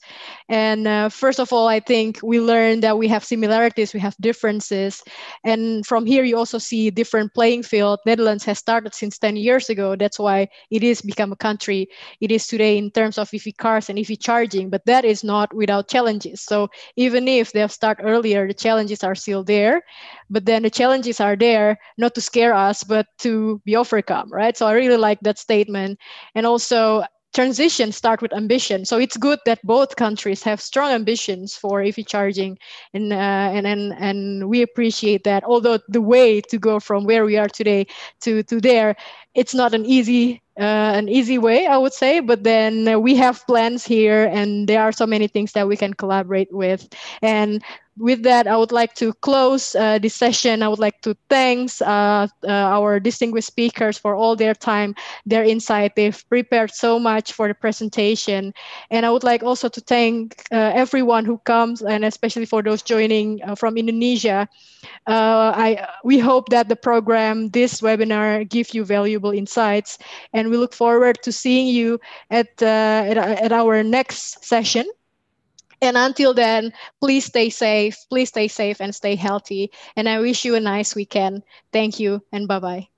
And first of all, I think we learned that we have similarities, we have differences. And from here, you also see different playing field. Netherlands has started since 10 years ago. That's why it is become a country it is today in terms of EV cars and EV charging, but that is not without challenges. So even if they have started earlier, the challenges are still there. But then the challenges are there not to scare us, but to be overcome, right? So I really like that statement. And also, transition start with ambition. So it's good that both countries have strong ambitions for EV charging, and we appreciate that. Although the way to go from where we are today to there, it's not an easy way, I would say. But then we have plans here, and there are so many things that we can collaborate with. And with that, I would like to close this session. I would like to thank our distinguished speakers for all their time, their insight. They've prepared so much for the presentation. And I would like also to thank everyone who comes, and especially for those joining from Indonesia. We hope that the program, this webinar, gives you valuable insights. And we look forward to seeing you at our next session. And until then, please stay safe and stay healthy. And I wish you a nice weekend. Thank you and bye-bye.